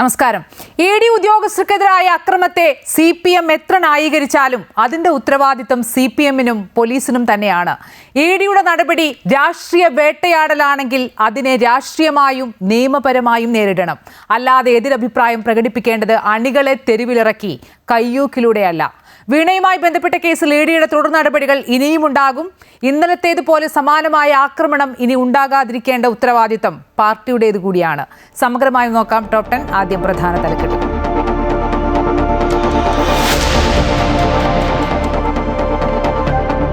നമസ്കാരം. ED ഉദ്യോഗസ്ഥർക്കെതിരായ അക്രമത്തെ CPM എത്ര ന്യായീകരിച്ചാലും അതിന്റെ ഉത്തരവാദിത്തം CPM-നും പോലീസിനും തന്നെയാണ്. EDയുടെ നടപടി രാഷ്ട്രീയ വേട്ടയാടലാണെങ്കിൽ അതിനെ രാഷ്ട്രീയമായും നിയമപരമായും നേരിടണം. അല്ലാതെ എതിരഭിപ്രായം പ്രകടിപ്പിക്കേണ്ടത് അണികളെ തെരുവിലിറക്കി കയ്യൂക്കിലൂടെയല്ല. വീണയുമായി ബന്ധപ്പെട്ട കേസിൽ EDയുടെ തുടർ നടപടികൾ ഇനിയും ഉണ്ടാകും. ഇന്നലത്തേതുപോലെ സമാനമായ ആക്രമണം ഇനി ഉണ്ടാകാതിരിക്കേണ്ട ഉത്തരവാദിത്തം പാർട്ടിയുടേത് കൂടിയാണ്. സമഗ്രമായി നോക്കാം. ടോപ്പ് 10 ആദ്യം പ്രധാന തലക്കെട്ട്.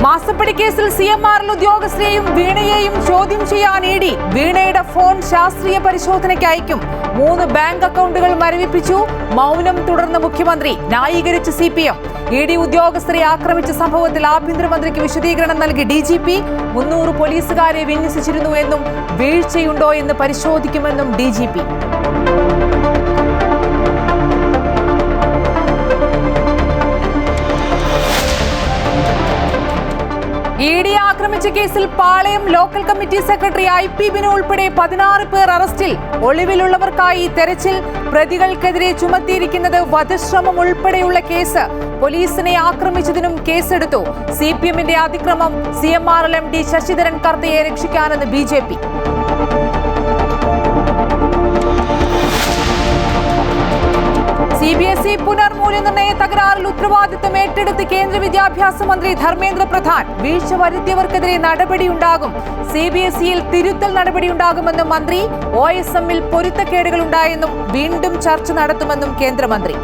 മാസപ്പടി കേസിൽ CMRL ഉദ്യോഗസ്ഥരെയും വീണയെയും ചോദ്യം ചെയ്യാൻ ED. വീണയുടെ ഫോൺ ശാസ്ത്രീയ പരിശോധനയ്ക്ക് അയക്കും. 3 ബാങ്ക് അക്കൗണ്ടുകൾ മരവിപ്പിച്ചു. മൗനം തുടർന്ന മുഖ്യമന്ത്രി. ന്യായീകരിച്ച് CPM. ED ഉദ്യോഗസ്ഥരെ ആക്രമിച്ച സംഭവത്തിൽ ആഭ്യന്തരമന്ത്രിക്ക് വിശദീകരണം നൽകി DGP. 300 പോലീസുകാരെ വിന്യസിച്ചിരുന്നു എന്നും വീഴ്ചയുണ്ടോ എന്ന് പരിശോധിക്കുമെന്നും DGP. ED ആക്രമിച്ച കേസിൽ Palayam local committee secretary IP Binu ഉൾപ്പെടെ 16 പേർ അറസ്റ്റിൽ. ഒളിവിലുള്ളവർക്കായി തെരച്ചിൽ. പ്രതികൾക്കെതിരെ ചുമത്തിയിരിക്കുന്നത് വധശ്രമം ഉൾപ്പെടെയുള്ള കേസ്. പോലീസിനെ ആക്രമിച്ചതിനും കേസെടുത്തു. CPM-ന്റെ അതിക്രമം CMRL MD Sasidharan കർത്തയെ രക്ഷിക്കാനെന്ന് BJP. CBSE പുനർമൂല്യനിർണ്ണയ തകരാറിൽ ഉത്തരവാദിത്തം ഏറ്റെടുത്ത് കേന്ദ്ര വിദ്യാഭ്യാസ മന്ത്രി ധർമ്മേന്ദ്ര പ്രധാൻ. വീഴ്ച വരുത്തിയവർക്കെതിരെ നടപടിയുണ്ടാകും. CBSE-യിൽ തിരുത്തൽ നടപടിയുണ്ടാകുമെന്നും മന്ത്രി. OSM-ൽ പൊരുത്തക്കേടുകൾ ഉണ്ടായെന്നും വീണ്ടും ചർച്ച നടത്തുമെന്നും കേന്ദ്രമന്ത്രി.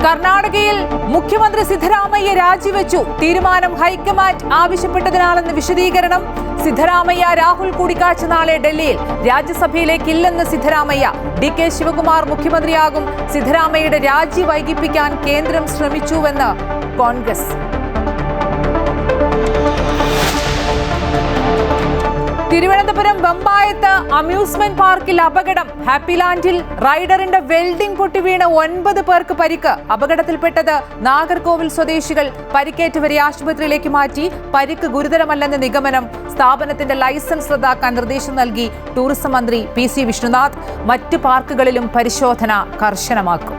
കർണാടകയിൽ മുഖ്യമന്ത്രി സിദ്ധരാമയ്യ രാജിവെച്ചു. തീരുമാനം ഹൈക്കമാൻഡ് ആവശ്യപ്പെട്ടതിനാലെന്ന് വിശദീകരണം. സിദ്ധരാമയ്യ രാഹുൽ കൂടിക്കാഴ്ച നാളെ ഡൽഹിയിൽ. രാജ്യസഭയിലേക്കില്ലെന്ന് സിദ്ധരാമയ്യ. DK ശിവകുമാർ മുഖ്യമന്ത്രിയാകും. സിദ്ധരാമയ്യയുടെ രാജി വൈകിപ്പിക്കാൻ കേന്ദ്രം ശ്രമിച്ചുവെന്ന് കോൺഗ്രസ്. തിരുവനന്തപുരം വെമ്പായത്ത് അമ്യൂസ്മെന്റ് പാർക്കിൽ അപകടം. ഹാപ്പിലാൻഡിൽ റൈഡറിന്റെ വെൽഡിംഗ് പൊട്ടി വീണ് 9 പേർക്ക് പരിക്ക്. അപകടത്തിൽപ്പെട്ടത് നാഗർകോവിൽ സ്വദേശികൾ. പരിക്കേറ്റവരെ ആശുപത്രിയിലേക്ക് മാറ്റി. പരിക്ക് ഗുരുതരമല്ലെന്ന് നിഗമനം. സ്ഥാപനത്തിന്റെ ലൈസൻസ് റദ്ദാക്കാൻ നിർദ്ദേശം നൽകി ടൂറിസം മന്ത്രി PC വിഷ്ണുനാഥ്. മറ്റ് പാർക്കുകളിലും പരിശോധന കർശനമാക്കും.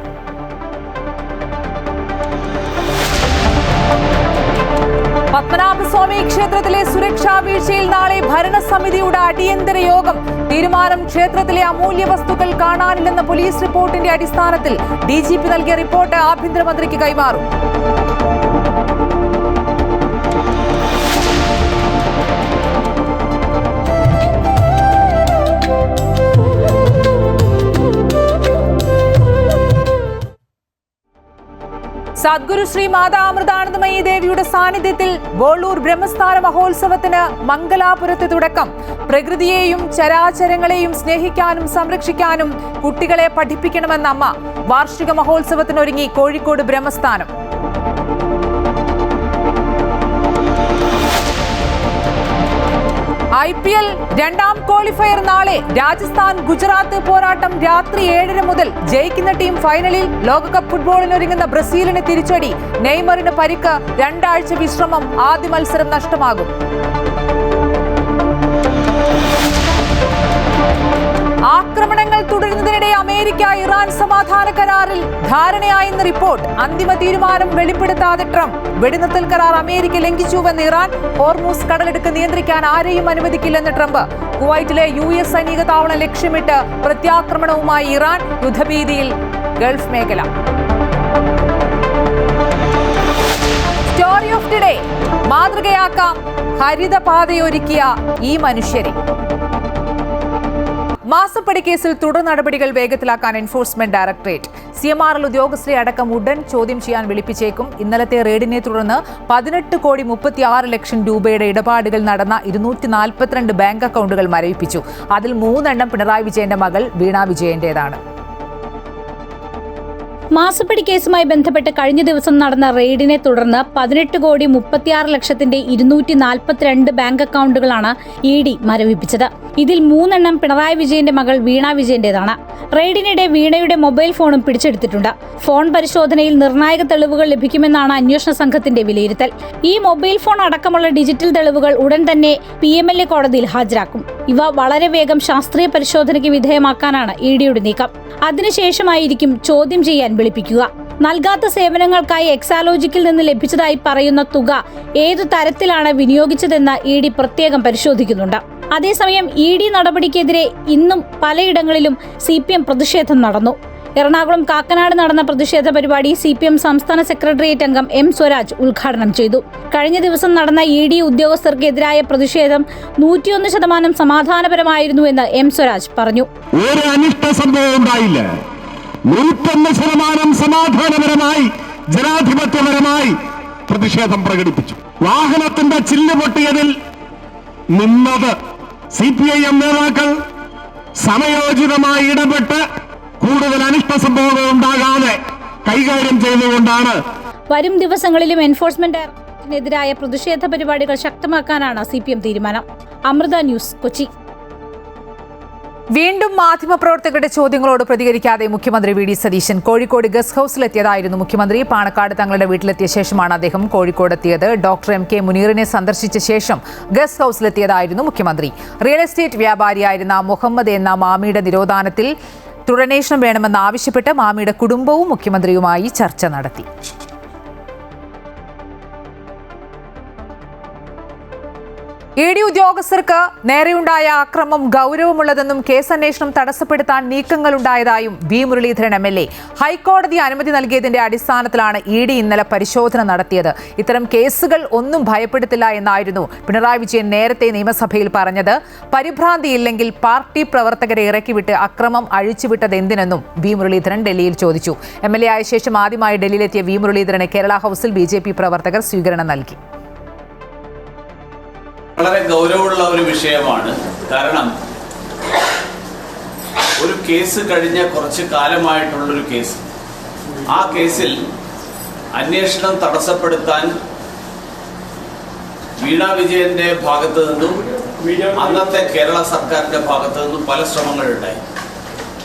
പത്മനാഭസ്വാമി ക്ഷേത്രത്തിലെ സുരക്ഷാ വീഴ്ചയിൽ നാളെ ഭരണസമിതിയുടെ അടിയന്തര യോഗം. തീരുമാനം ക്ഷേത്രത്തിലെ അമൂല്യ വസ്തുക്കൾ കാണാനില്ലെന്ന പോലീസ് റിപ്പോർട്ടിന്റെ അടിസ്ഥാനത്തിൽ DGP നൽകിയ റിപ്പോർട്ട് ആഭ്യന്തരമന്ത്രിക്ക് കൈമാറും. സദ്ഗുരു ശ്രീ മാതാ അമൃതാനന്ദമയി ദേവിയുടെ സാന്നിധ്യത്തിൽ ബോളൂർ ബ്രഹ്മസ്ഥാന മഹോത്സവത്തിന് മംഗലാപുരത്ത് തുടക്കം. പ്രകൃതിയെയും ചരാചരങ്ങളെയും സ്നേഹിക്കാനും സംരക്ഷിക്കാനും കുട്ടികളെ പഠിപ്പിക്കണമെന്ന അമ്മ. വാർഷിക മഹോത്സവത്തിനൊരുങ്ങി കോഴിക്കോട് ബ്രഹ്മസ്ഥാനം. IPL രണ്ടാം ക്വാളിഫയർ നാളെ. രാജസ്ഥാൻ ഗുജറാത്ത് പോരാട്ടം രാത്രി 7:30 മുതൽ. ജയിക്കുന്ന ടീം ഫൈനലിൽ. ലോകകപ്പ് ഫുട്ബോളിനൊരുങ്ങുന്ന ബ്രസീലിന് തിരിച്ചടി. നെയ്മറിന് പരിക്ക്. 2 ആഴ്ച വിശ്രമം. ആദ്യ മത്സരം നഷ്ടമാകും. ആക്രമണങ്ങൾ തുടരുന്നതിനിടെ അമേരിക്ക ഇറാൻ സമാധാന കരാറിൽ ധാരണയായെന്ന് റിപ്പോർട്ട്. അന്തിമ തീരുമാനം വെളിപ്പെടുത്താതെ ട്രംപ്. വെടിനിർത്തൽ കരാർ അമേരിക്ക ലംഘിച്ചുവെന്ന് ഇറാൻ. ഹോർമൂസ് കടലെടുക്ക് നിയന്ത്രിക്കാൻ ആരെയും അനുവദിക്കില്ലെന്ന് ട്രംപ്. കുവൈറ്റിലെ US സൈനിക താവളം ലക്ഷ്യമിട്ട് പ്രത്യാക്രമണവുമായി ഇറാൻ. യുദ്ധഭീതിയിൽ ഗൾഫ് മേഖല. Story of today. മാതൃകയാക്കാം ഹരിതപാതയൊരുക്കിയ ഈ മനുഷ്യരെ. മാസപ്പടി കേസിൽ തുടർ നടപടികൾ വേഗത്തിലാക്കാൻ എൻഫോഴ്സ്മെന്റ് ഡയറക്ടറേറ്റ്. CMRL ഉദ്യോഗസ്ഥരെ അടക്കം ഉടൻ ചോദ്യം ചെയ്യാൻ വിളിപ്പിച്ചേക്കും. ഇന്നലത്തെ റെയ്ഡിനെ തുടർന്ന് 18,36,00,000 രൂപയുടെ ഇടപാടുകൾ നടന്ന 242 ബാങ്ക് അക്കൗണ്ടുകൾ മരവിപ്പിച്ചു. അതിൽ 3 എണ്ണം പിണറായി വിജയന്റെ മകൾ വീണ വിജയന്റേതാണ്. മാസപ്പടി കേസുമായി ബന്ധപ്പെട്ട് കഴിഞ്ഞ ദിവസം നടന്ന റെയ്ഡിനെ തുടർന്ന് 18,36,00,000 242 ബാങ്ക് അക്കൗണ്ടുകളാണ് ED മരവിപ്പിച്ചത്. ഇതിൽ 3 എണ്ണം പിണറായി വിജയന്റെ മകൾ വീണ വിജയന്റേതാണ്. റെയ്ഡിനിടെ വീണയുടെ മൊബൈൽ ഫോണും പിടിച്ചെടുത്തിട്ടുണ്ട്. ഫോൺ പരിശോധനയിൽ നിർണായക തെളിവുകൾ ലഭിക്കുമെന്നാണ് അന്വേഷണ സംഘത്തിന്റെ വിലയിരുത്തൽ. ഈ മൊബൈൽ ഫോൺ അടക്കമുള്ള ഡിജിറ്റൽ തെളിവുകൾ ഉടൻ തന്നെ PMLA കോടതിയിൽ ഹാജരാക്കും. ഇവ വളരെ വേഗം ശാസ്ത്രീയ പരിശോധനയ്ക്ക് വിധേയമാക്കാനാണ് EDയുടെ നീക്കം. അതിനുശേഷമായിരിക്കും ചോദ്യം ചെയ്യാൻ വിളിപ്പിക്കുക. നൽകാത്ത സേവനങ്ങൾക്കായി എക്സാലോജിക്കിൽ നിന്ന് ലഭിച്ചതായി പറയുന്ന തുക ഏതു തരത്തിലാണ് വിനിയോഗിച്ചതെന്ന് ED പ്രത്യേകം പരിശോധിക്കുന്നുണ്ട്. അതേസമയം ED നടപടിക്കെതിരെ ഇന്നും പലയിടങ്ങളിലും CPM പ്രതിഷേധം നടന്നു. എറണാകുളം കാക്കനാട് നടന്ന പ്രതിഷേധ പരിപാടി CPM സംസ്ഥാന സെക്രട്ടേറിയറ്റ് അംഗം M സ്വരാജ് ഉദ്ഘാടനം ചെയ്തു. കഴിഞ്ഞ ദിവസം നടന്ന ED ഉദ്യോഗസ്ഥർക്കെതിരായ പ്രതിഷേധം 101% സമാധാനപരമായിരുന്നുവെന്ന് M സ്വരാജ് പറഞ്ഞു. ഒരു അനിഷ്ട സംഭവം ഉണ്ടായില്ല. 101% സമാധാനപരമായി ജനാധിപത്യപരമായി പ്രതിഷേധം പ്രകടിപ്പിച്ചു. വാഹനത്തിന്റെ ചില്ല് പൊട്ടിയതിൽ നിന്നത് CPIM നേതാക്കൾ സമയോചിതമായി ഇടപെട്ട് കൂടുതൽ അനിഷ്ട സംഭവങ്ങൾ ഉണ്ടാകാതെ കൈകാര്യം ചെയ്തുകൊണ്ടാണ്. വരും ദിവസങ്ങളിലും എൻഫോഴ്സ്മെന്റ് ഡയറക്ടറേറ്റിനെതിരായ പ്രതിഷേധ പരിപാടികൾ ശക്തമാക്കാനാണ് CPM തീരുമാനം. അമൃത ന്യൂസ്, കൊച്ചി. വീണ്ടും മാധ്യമപ്രവർത്തകരുടെ ചോദ്യങ്ങളോട് പ്രതികരിക്കാതെ മുഖ്യമന്ത്രി VD സതീശൻ കോഴിക്കോട് ഗസ്റ്റ് ഹൌസിലെത്തിയതായിരുന്നു മുഖ്യമന്ത്രി. പാണക്കാട് തങ്ങളുടെ വീട്ടിലെത്തിയ ശേഷമാണ് അദ്ദേഹം കോഴിക്കോടെത്തിയത്. ഡോക്ടർ MK മുനീറിനെ സന്ദർശിച്ച ശേഷം ഗസ്റ്റ് ഹൌസിലെത്തിയതായിരുന്നു മുഖ്യമന്ത്രി. റിയൽ എസ്റ്റേറ്റ് വ്യാപാരിയായിരുന്ന മുഹമ്മദ് എന്ന മാമിയുടെ നിരോധനത്തിൽ തുടരന്വേഷണം വേണമെന്നാവശ്യപ്പെട്ട് മാമിയുടെ കുടുംബവും മുഖ്യമന്ത്രിയുമായി ചർച്ച നടത്തി. ED ഉദ്യോഗസ്ഥർക്ക് നേരെയുണ്ടായ അക്രമം ഗൗരവമുള്ളതെന്നും കേസന്വേഷണം തടസ്സപ്പെടുത്താൻ നീക്കങ്ങളുണ്ടായതായും V മുരളീധരൻ MLA. ഹൈക്കോടതി അനുമതി നൽകിയതിന്റെ അടിസ്ഥാനത്തിലാണ് ED ഇന്നലെ പരിശോധന നടത്തിയത്. ഇത്തരം കേസുകൾ ഒന്നും ഭയപ്പെടുത്തില്ല എന്നായിരുന്നു പിണറായി വിജയൻ നേരത്തെ നിയമസഭയിൽ പറഞ്ഞത്. പരിഭ്രാന്തിയില്ലെങ്കിൽ പാർട്ടി പ്രവർത്തകരെ ഇറക്കിവിട്ട് അക്രമം അഴിച്ചുവിട്ടത് എന്തിനെന്നും V മുരളീധരൻ ഡൽഹിയിൽ ചോദിച്ചു. MLA ആയ ശേഷം ആദ്യമായി ഡൽഹിയിലെത്തിയ V മുരളീധരന് കേരള ഹൌസിൽ BJP പ്രവർത്തകർ സ്വീകരണം നൽകി. വളരെ ഗൗരവമുള്ള ഒരു വിഷയമാണ്. കാരണം ഒരു കേസ് കഴിഞ്ഞ കുറച്ച് കാലമായിട്ടുള്ളൊരു കേസ്, ആ കേസിൽ അന്വേഷണം തടസ്സപ്പെടുത്താൻ വീണ വിജയന്റെ ഭാഗത്ത് നിന്നും അന്നത്തെ കേരള സർക്കാരിന്റെ ഭാഗത്ത് നിന്നും പല ശ്രമങ്ങളുണ്ടായി.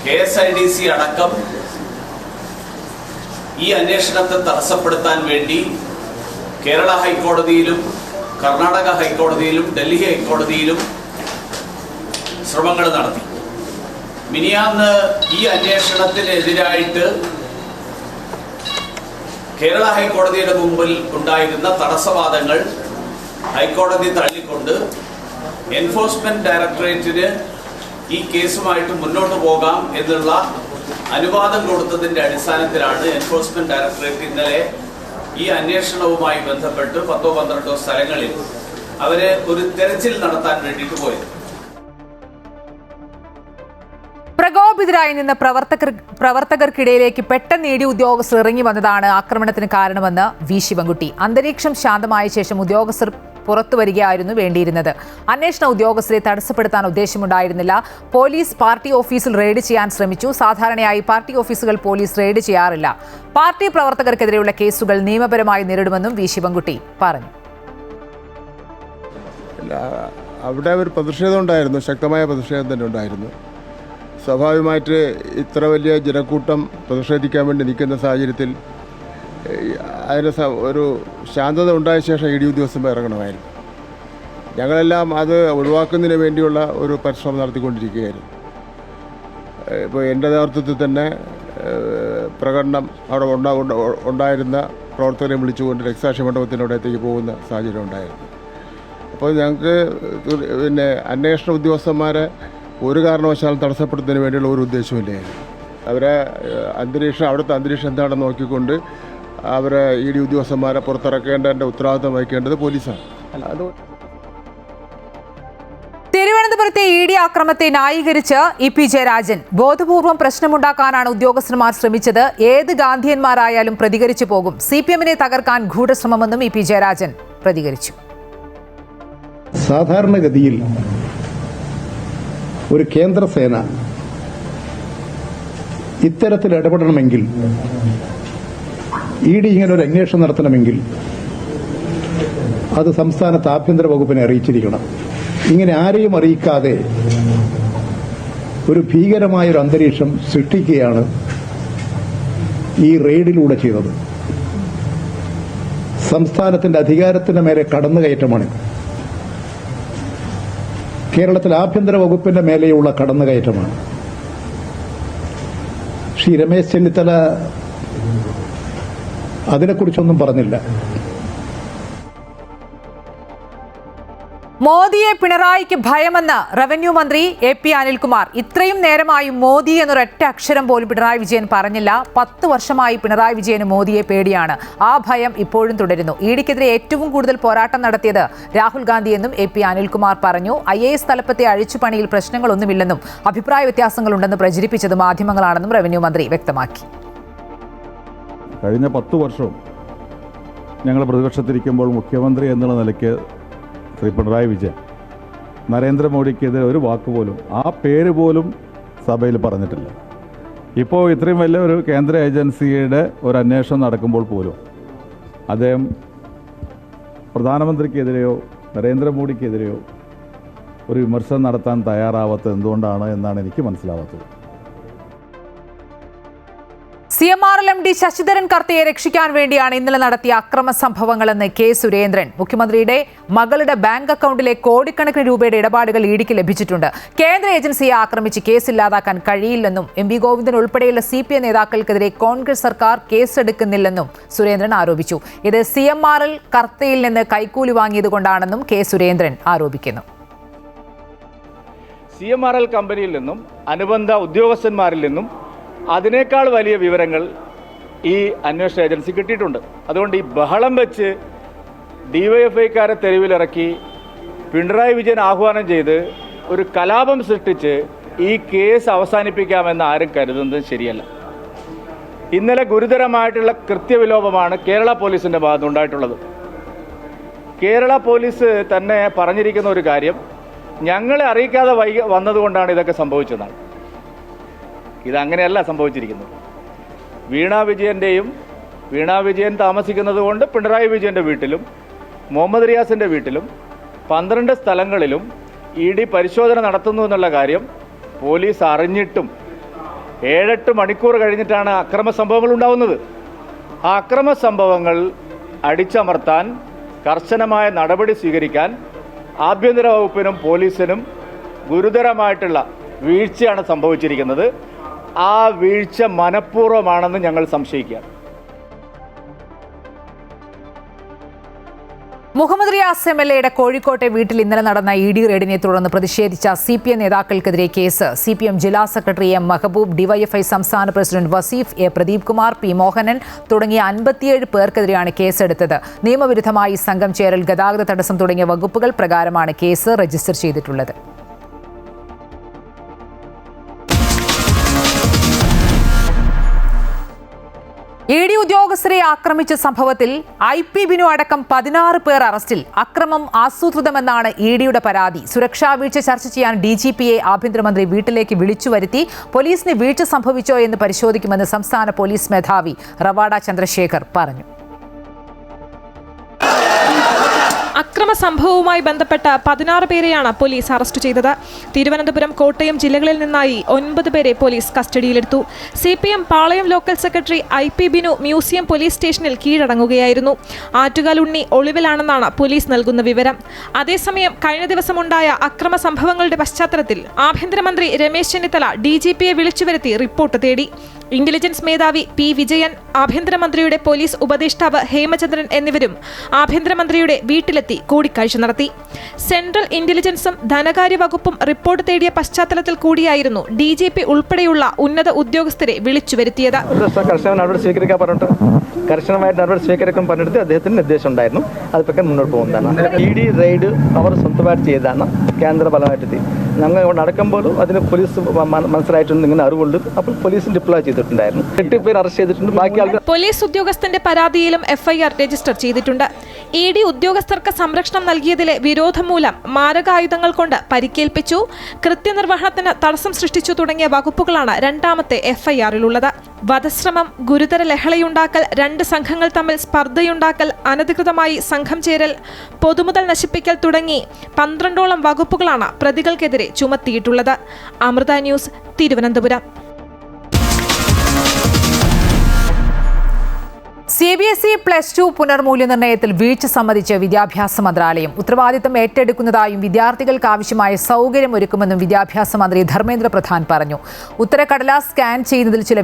KSIDC അടക്കം ഈ അന്വേഷണത്തെ തടസ്സപ്പെടുത്താൻ വേണ്ടി കേരള ഹൈക്കോടതിയിലും കർണാടക ഹൈക്കോടതിയിലും ഡൽഹി ഹൈക്കോടതിയിലും ശ്രമങ്ങൾ നടത്തി. മിനിയാന്ന് ഈ അന്വേഷണത്തിനെതിരായിട്ട് കേരള ഹൈക്കോടതിയുടെ മുമ്പിൽ ഉണ്ടായിരുന്ന തടസ്സവാദങ്ങൾ ഹൈക്കോടതി തള്ളിക്കൊണ്ട് എൻഫോഴ്സ്മെന്റ് ഡയറക്ടറേറ്റിന് ഈ കേസുമായിട്ട് മുന്നോട്ട് പോകാം എന്നുള്ള അനുവാദം കൊടുത്തതിന്റെ അടിസ്ഥാനത്തിലാണ് എൻഫോഴ്സ്മെന്റ് ഡയറക്ടറേറ്റ് ഇന്നലെ ഈ അന്വേഷണവുമായി ബന്ധപ്പെട്ട് 10-12 സ്ഥലങ്ങളിൽ അവര് ഒരു തെരച്ചിൽ നടത്താൻ വേണ്ടിയിട്ട് പോയത്. പ്രകോപിതരായി നിന്ന് പ്രവർത്തകർക്കിടയിലേക്ക് പെട്ടെന്ന് ED ഉദ്യോഗസ്ഥർ ഇറങ്ങി വന്നതാണ് ആക്രമണത്തിന് കാരണമെന്ന് V ശിവൻകുട്ടി. അന്തരീക്ഷം ശാന്തമായ ശേഷം ഉദ്യോഗസ്ഥർ പുറത്തു വരികയായിരുന്നു വേണ്ടിയിരുന്നത്. അന്വേഷണ ഉദ്യോഗസ്ഥരെ തടസ്സപ്പെടുത്താൻ ഉദ്ദേശമുണ്ടായിരുന്നില്ല. പോലീസ് പാർട്ടി ഓഫീസിൽ റെയ്ഡ് ചെയ്യാൻ ശ്രമിച്ചു. സാധാരണയായി പാർട്ടി ഓഫീസുകൾ പോലീസ് റെയ്ഡ് ചെയ്യാറില്ല. പാർട്ടി പ്രവർത്തകർക്കെതിരെയുള്ള കേസുകൾ നിയമപരമായി നേരിടുമെന്നും V ശിവൻകുട്ടി പറഞ്ഞു. അവിടെ ഒരു പ്രതിഷേധം ഉണ്ടായിരുന്നു, ശക്തമായ പ്രതിഷേധം തന്നെ ഉണ്ടായിരുന്നു. സ്വാഭാവികമായിട്ട് ഇത്ര വലിയ ജനക്കൂട്ടം പ്രതിഷേധിക്കാൻ വേണ്ടി നിൽക്കുന്ന സാഹചര്യത്തിൽ അതിന് ഒരു ശാന്തത ഉണ്ടായ ശേഷം ED ഉദ്യോഗസ്ഥന്മാർ ഇറങ്ങണമായിരുന്നു. ഞങ്ങളെല്ലാം അത് ഒഴിവാക്കുന്നതിന് വേണ്ടിയുള്ള ഒരു പരിശ്രമം നടത്തിക്കൊണ്ടിരിക്കുകയായിരുന്നു. ഇപ്പോൾ എൻ്റെ നേതൃത്വത്തിൽ തന്നെ പ്രകടനം അവിടെ ഉണ്ടായിരുന്ന പ്രവർത്തകരെ വിളിച്ചുകൊണ്ട് രക്തസാക്ഷി മണ്ഡപത്തിനോടത്തേക്ക് പോകുന്ന സാഹചര്യം ഉണ്ടായിരുന്നു. അപ്പോൾ ഞങ്ങൾക്ക് അന്വേഷണ ഉദ്യോഗസ്ഥന്മാരെ ഒരു കാരണവശാലും തടസ്സപ്പെടുത്തുന്നതിന് വേണ്ടിയുള്ള ഒരു ഉദ്ദേശമില്ലായിരുന്നു. അവരെ അവിടുത്തെ അന്തരീക്ഷം എന്താണെന്ന് നോക്കിക്കൊണ്ട് അവരെ ED ഉദ്യോഗസ്ഥന്മാരെ പുറത്തിറക്കേണ്ടതിൻ്റെ ഉത്തരവാദിത്തം വഹിക്കേണ്ടത് പോലീസാണ്. തിരുവനന്തപുരത്തെ ED ആക്രമണത്തെ ന്യായീകരിച്ച് EP ജയരാജൻ. ബോധപൂർവം പ്രശ്നമുണ്ടാക്കാനാണ് ഉദ്യോഗസ്ഥന്മാർ ശ്രമിച്ചത്. ഏത് ഗാന്ധിയന്മാരായാലും പ്രതികരിച്ചു പോകും. CPM-നെ തകർക്കാൻ ഗൂഢശ്രമമെന്നും EP ജയരാജൻ പ്രതികരിച്ചു. സാധാരണഗതിയിൽ ഒരു കേന്ദ്രസേന ഇത്തരത്തിൽ ഇടപെടണമെങ്കിൽ, ED ഇങ്ങനെ ഒരു അന്വേഷണം നടത്തണമെങ്കിൽ അത് സംസ്ഥാനത്ത് ആഭ്യന്തര വകുപ്പിനെ അറിയിച്ചിരിക്കണം. ഇങ്ങനെ ആരെയും അറിയിക്കാതെ ഒരു ഭീകരമായൊരു അന്തരീക്ഷം സൃഷ്ടിക്കുകയാണ് ഈ റെയ്ഡിലൂടെ ചെയ്തത്. സംസ്ഥാനത്തിന്റെ അധികാരത്തിന് മേലെ കടന്നുകയറ്റമാണ്. കേരളത്തിലെ ആഭ്യന്തര വകുപ്പിന്റെ മേലെയുള്ള കടന്നുകയറ്റമാണ്. ശ്രീ രമേശ് ചെന്നിത്തല അതിനെക്കുറിച്ചൊന്നും പറഞ്ഞില്ല. മോദിയെ പിണറായിക്ക് ഭയമെന്ന് റവന്യൂ മന്ത്രി AP അനിൽകുമാർ. ഇത്രയും നേരമായും മോദി എന്നൊരൊറ്റ അക്ഷരം പോലും പിണറായി വിജയൻ പറഞ്ഞില്ല. 10 വർഷമായി പിണറായി വിജയന് മോദിയെ പേടിയാണ്. ആ ഭയം ഇപ്പോഴും തുടരുന്നു. ഇഡിക്കെതിരെ ഏറ്റവും കൂടുതൽ പോരാട്ടം നടത്തിയത് രാഹുൽ ഗാന്ധിയെന്നും AP അനിൽകുമാർ പറഞ്ഞു. IAS തലപ്പത്തെ അഴിച്ചുപണിയിൽ പ്രശ്നങ്ങളൊന്നുമില്ലെന്നും അഭിപ്രായ വ്യത്യാസങ്ങളുണ്ടെന്ന് പ്രചരിപ്പിച്ചത് മാധ്യമങ്ങളാണെന്നും റവന്യൂ മന്ത്രി വ്യക്തമാക്കി. കഴിഞ്ഞ 10 വർഷവും ഞങ്ങൾ പ്രതിപക്ഷത്തിരിക്കുമ്പോൾ മുഖ്യമന്ത്രി എന്നുള്ള നിലയ്ക്ക് ശ്രീ പിണറായി വിജയൻ നരേന്ദ്രമോദിക്കെതിരെ ഒരു വാക്കുപോലും, ആ പേര് പോലും സഭയിൽ പറഞ്ഞിട്ടില്ല. ഇപ്പോൾ ഇത്രയും വലിയ ഒരു കേന്ദ്ര ഏജൻസിയുടെ ഒരു അന്വേഷണം നടക്കുമ്പോൾ പോലും അദ്ദേഹം പ്രധാനമന്ത്രിക്കെതിരെയോ നരേന്ദ്രമോദിക്കെതിരെയോ ഒരു വിമർശനം നടത്താൻ തയ്യാറാവാത്തത് എന്തുകൊണ്ടാണ് എന്നാണ് എനിക്ക് മനസ്സിലാവാത്തത്. CMRL MD ശശിധരൻ കർത്തയെ രക്ഷിക്കാൻ വേണ്ടിയാണ് ഇന്നലെ നടത്തിയ അക്രമ സംഭവങ്ങളെന്ന് K. സുരേന്ദ്രൻ. മുഖ്യമന്ത്രിയുടെ മകളുടെ ബാങ്ക് അക്കൗണ്ടിലെ കോടിക്കണക്കിന് രൂപയുടെ ഇടപാടുകൾ ഇഡിക്ക് ലഭിച്ചിട്ടുണ്ട്. കേന്ദ്ര ഏജൻസിയെ ആക്രമിച്ച് കേസ് ഇല്ലാതാക്കാൻ കഴിയില്ലെന്നും MP ഗോവിന്ദൻ ഉൾപ്പെടെയുള്ള CPI നേതാക്കൾക്കെതിരെ കോൺഗ്രസ് സർക്കാർ കേസെടുക്കുന്നില്ലെന്നും സുരേന്ദ്രൻ ആരോപിച്ചു. ഇത് CMRL കർത്തയിൽ നിന്ന് കൈക്കൂലി വാങ്ങിയതുകൊണ്ടാണെന്നും K. സുരേന്ദ്രൻ ആരോപിക്കുന്നു. CMRL കമ്പനിയിൽ നിന്നും അനുബന്ധ ഉദ്യോഗസ്ഥന്മാരിൽ നിന്നും അതിനേക്കാൾ വലിയ വിവരങ്ങൾ ഈ അന്വേഷണ ഏജൻസി കിട്ടിയിട്ടുണ്ട്. അതുകൊണ്ട് ഈ ബഹളം വെച്ച് DYFIക്കാരെ തെരുവിലിറക്കി പിണറായി വിജയൻ ആഹ്വാനം ചെയ്ത് ഒരു കലാപം സൃഷ്ടിച്ച് ഈ കേസ് അവസാനിപ്പിക്കാമെന്ന് ആരും കരുതുന്നത് ശരിയല്ല. ഇന്നലെ ഗുരുതരമായിട്ടുള്ള കൃത്യവിലോപമാണ് കേരള പോലീസിൻ്റെ ഭാഗത്തുണ്ടായിട്ടുള്ളത്. കേരള പോലീസ് തന്നെ പറഞ്ഞിരിക്കുന്ന ഒരു കാര്യം, ഞങ്ങളെ അറിയിക്കാതെ വന്നതുകൊണ്ടാണ് ഇതൊക്കെ സംഭവിച്ചതാണ്. ഇതങ്ങനെയല്ല സംഭവിച്ചിരിക്കുന്നത്. വീണ വിജയൻ താമസിക്കുന്നത് കൊണ്ട് പിണറായി വിജയൻ്റെ വീട്ടിലും മുഹമ്മദ് റിയാസിൻ്റെ വീട്ടിലും 12 സ്ഥലങ്ങളിലും ED പരിശോധന നടത്തുന്നു എന്നുള്ള കാര്യം പോലീസ് അറിഞ്ഞിട്ടും 7-8 മണിക്കൂർ കഴിഞ്ഞിട്ടാണ് അക്രമ സംഭവങ്ങൾ ഉണ്ടാവുന്നത്. ആ അക്രമ സംഭവങ്ങൾ അടിച്ചമർത്താൻ കർശനമായ നടപടി സ്വീകരിക്കാൻ ആഭ്യന്തര വകുപ്പിനും പോലീസിനും ഗുരുതരമായിട്ടുള്ള വീഴ്ചയാണ് സംഭവിച്ചിരിക്കുന്നത്. ആ വീഴ്ച മനഃപൂർവ്വമാണെന്ന് ഞങ്ങൾ സംശയിക്കുക. മുഹമ്മദ് റിയാസ് MLAയുടെ കോഴിക്കോട്ടെ വീട്ടിൽ ഇന്നലെ നടന്ന ED റെയ്ഡിനെ തുടർന്ന് പ്രതിഷേധിച്ച CPI നേതാക്കൾക്കെതിരെ കേസ്. CPM ജില്ലാ സെക്രട്ടറി M. മെഹബൂബ്, DYFI സംസ്ഥാന president Vaseef, A. Pradeep Kumar, P. Mohanan തുടങ്ങിയ 57 പേർക്കെതിരെയാണ് കേസെടുത്തത്. നിയമവിരുദ്ധമായി സംഘം ചേരൽ, ഗതാഗത തടസ്സം തുടങ്ങിയ വകുപ്പുകൾ പ്രകാരമാണ് കേസ് രജിസ്റ്റർ ചെയ്തിട്ടുള്ളത്. ED ഉദ്യോഗസ്ഥരെ ആക്രമിച്ച സംഭവത്തിൽ IP ബിനു അടക്കം 16 പേർ അറസ്റ്റിൽ. അക്രമം ആസൂത്രിതമെന്നാണ് EDയുടെ പരാതി. സുരക്ഷാ വീഴ്ച ചർച്ച ചെയ്യാൻ DGPയെ ആഭ്യന്തരമന്ത്രി വീട്ടിലേക്ക് വിളിച്ചു വരുത്തി. പോലീസിന് വീഴ്ച സംഭവിച്ചോ എന്ന് പരിശോധിക്കുമെന്ന് സംസ്ഥാന പോലീസ് മേധാവി റവാഡ ചന്ദ്രശേഖർ പറഞ്ഞു. അക്രമ സംഭവവുമായി ബന്ധപ്പെട്ട 16 പേരെയാണ് പോലീസ് അറസ്റ്റ് ചെയ്തത്. തിരുവനന്തപുരം, കോട്ടയം ജില്ലകളിൽ നിന്നായി 9 പേരെ പോലീസ് കസ്റ്റഡിയിലെടുത്തു. CPM Palayam local secretary IP Binu museum police സ്റ്റേഷനിൽ കീഴടങ്ങുകയായിരുന്നു. ആറ്റുകാൽ ഉണ്ണി ഒളിവിലാണെന്നാണ് പോലീസ് നൽകുന്ന വിവരം. അതേസമയം കഴിഞ്ഞ ദിവസമുണ്ടായ അക്രമ സംഭവങ്ങളുടെ പശ്ചാത്തലത്തിൽ ആഭ്യന്തരമന്ത്രി രമേശ് ചെന്നിത്തല DGPയെ വിളിച്ചുവരുത്തി റിപ്പോർട്ട് തേടി. ഇന്റലിജൻസ് മേധാവി P. വിജയൻ, ആഭ്യന്തരമന്ത്രിയുടെ പോലീസ് ഉപദേഷ്ടാവ് ഹേമചന്ദ്രൻ എന്നിവരും ആഭ്യന്തരമന്ത്രിയുടെ വീട്ടിലെത്തി കൂടിക്കാഴ്ച നടത്തി. സെൻട്രൽ ഇന്റലിജൻസും ധനകാര്യ വകുപ്പും റിപ്പോർട്ട് തേടിയ പശ്ചാത്തലത്തിൽ കൂടിയായിരുന്നു DGP ഉൾപ്പെടെയുള്ള ഉന്നത ഉദ്യോഗസ്ഥരെ വിളിച്ചുവരുത്തിയത്. കർശനമായിട്ട് നടപടി സ്വീകരിക്കാൻ പറഞ്ഞിട്ട് അദ്ദേഹത്തിന് നിർദ്ദേശം ഉണ്ടായിരുന്നു. അത് പ്രകാരം മുന്നോട്ട് പോകുന്നതാണ്. ED റെയ്ഡ് അവർ സ്വന്തമായിട്ട് ചെയ്താണ് കേന്ദ്ര ഫലമായിട്ട്. ഞങ്ങൾ ഇവിടെ നടക്കുമ്പോഴും അതിന് പോലീസ് മനസ്സിലായിട്ടുണ്ട്, ഇങ്ങനെ അറിവുണ്ട്. അപ്പോൾ പോലീസ് ഡിപ്ലോയ് ചെയ്തിട്ടുണ്ടായിരുന്നു. 8 പേർ അറസ്റ്റ് ചെയ്തിട്ടുണ്ട്. ബാക്കി ആൾക്കാർ പോലീസ് ഉദ്യോഗസ്ഥന്റെ പരാതിയിലും FIR രജിസ്റ്റർ ചെയ്തിട്ടുണ്ട്. ED ഉദ്യോഗസ്ഥർക്ക് സംരക്ഷണം നൽകിയതിലെ വിരോധം മൂലം മാരകായുധങ്ങൾ കൊണ്ട് പരിക്കേൽപ്പിച്ചു, കൃത്യനിർവഹണത്തിന് തടസ്സം സൃഷ്ടിച്ചു തുടങ്ങിയ വകുപ്പുകളാണ് രണ്ടാമത്തെ FIR-ലുള്ളത്. വധശ്രമം, ഗുരുതര ലഹളയുണ്ടാക്കൽ, 2 സംഘങ്ങൾ തമ്മിൽ സ്പർദ്ധയുണ്ടാക്കൽ, അനധികൃതമായി സംഘം ചേരൽ, പൊതുമുതൽ നശിപ്പിക്കൽ തുടങ്ങി 12ഓളം വകുപ്പുകളാണ് പ്രതികൾക്കെതിരെ ചുമത്തിയിട്ടുള്ളത്. അമൃത ന്യൂസ്, തിരുവനന്തപുരം. CBSE +2 പുനർമൂല്യനിർണ്ണയത്തിൽ വീഴ്ച സമ്മതിച്ച് വിദ്യാഭ്യാസ മന്ത്രാലയം. ഉത്തരവാദിത്തം ഏറ്റെടുക്കുന്നതായും വിദ്യാർത്ഥികൾക്ക് ആവശ്യമായ സൗകര്യം ഒരുക്കുമെന്നും വിദ്യാഭ്യാസ മന്ത്രി ധർമ്മേന്ദ്ര പ്രധാൻ പറഞ്ഞു. ഉത്തരക്കടലാസ് സ്കാൻ ചെയ്യുന്നതിൽ ചില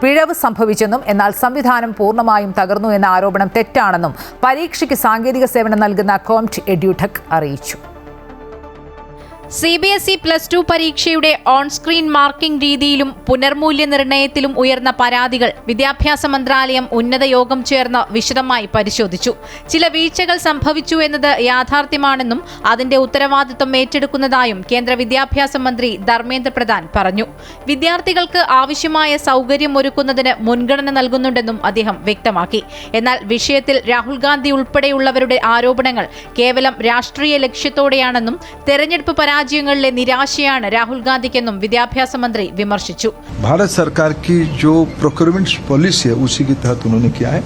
പിഴവ് സംഭവിച്ചെന്നും എന്നാൽ സംവിധാനം പൂർണ്ണമായും തകർന്നു എന്ന ആരോപണം തെറ്റാണെന്നും പരീക്ഷയ്ക്ക് സാങ്കേതിക സേവനം നൽകുന്ന കോംറ്റ് എഡ്യൂടെക് അറിയിച്ചു. CBSE +2 പരീക്ഷയുടെ ഓൺ സ്ക്രീൻ മാർക്കിംഗ് രീതിയിലും പുനർമൂല്യനിർണ്ണയത്തിലും ഉയർന്ന പരാതികൾ വിദ്യാഭ്യാസ മന്ത്രാലയം ഉന്നത യോഗം ചേർന്ന് വിശദമായി പരിശോധിച്ചു. ചില വീഴ്ചകൾ സംഭവിച്ചു എന്നത് യാഥാർത്ഥ്യമാണെന്നും അതിന്റെ ഉത്തരവാദിത്വം ഏറ്റെടുക്കുന്നതായും കേന്ദ്ര വിദ്യാഭ്യാസ മന്ത്രി ധർമ്മേന്ദ്ര പ്രധാൻ പറഞ്ഞു. വിദ്യാർത്ഥികൾക്ക് ആവശ്യമായ സൗകര്യം ഒരുക്കുന്നതിന് മുൻഗണന നൽകുന്നുണ്ടെന്നും അദ്ദേഹം വ്യക്തമാക്കി. എന്നാൽ വിഷയത്തിൽ രാഹുൽ ഗാന്ധി ഉൾപ്പെടെയുള്ളവരുടെ ആരോപണങ്ങൾ കേവലം രാഷ്ട്രീയ ലക്ഷ്യത്തോടെയാണെന്നും തെരഞ്ഞെടുപ്പ് राज्यों निराशയാണ് രാഹുൽ ഗാന്ധിക്കെന്നും വിദ്യാഭ്യാസ മന്ത്രി വിമർശിച്ചു. भारत सरकार की जो प्रोक्योरमेंट पॉलिसी है उसी के तहत उन्होंने किया है,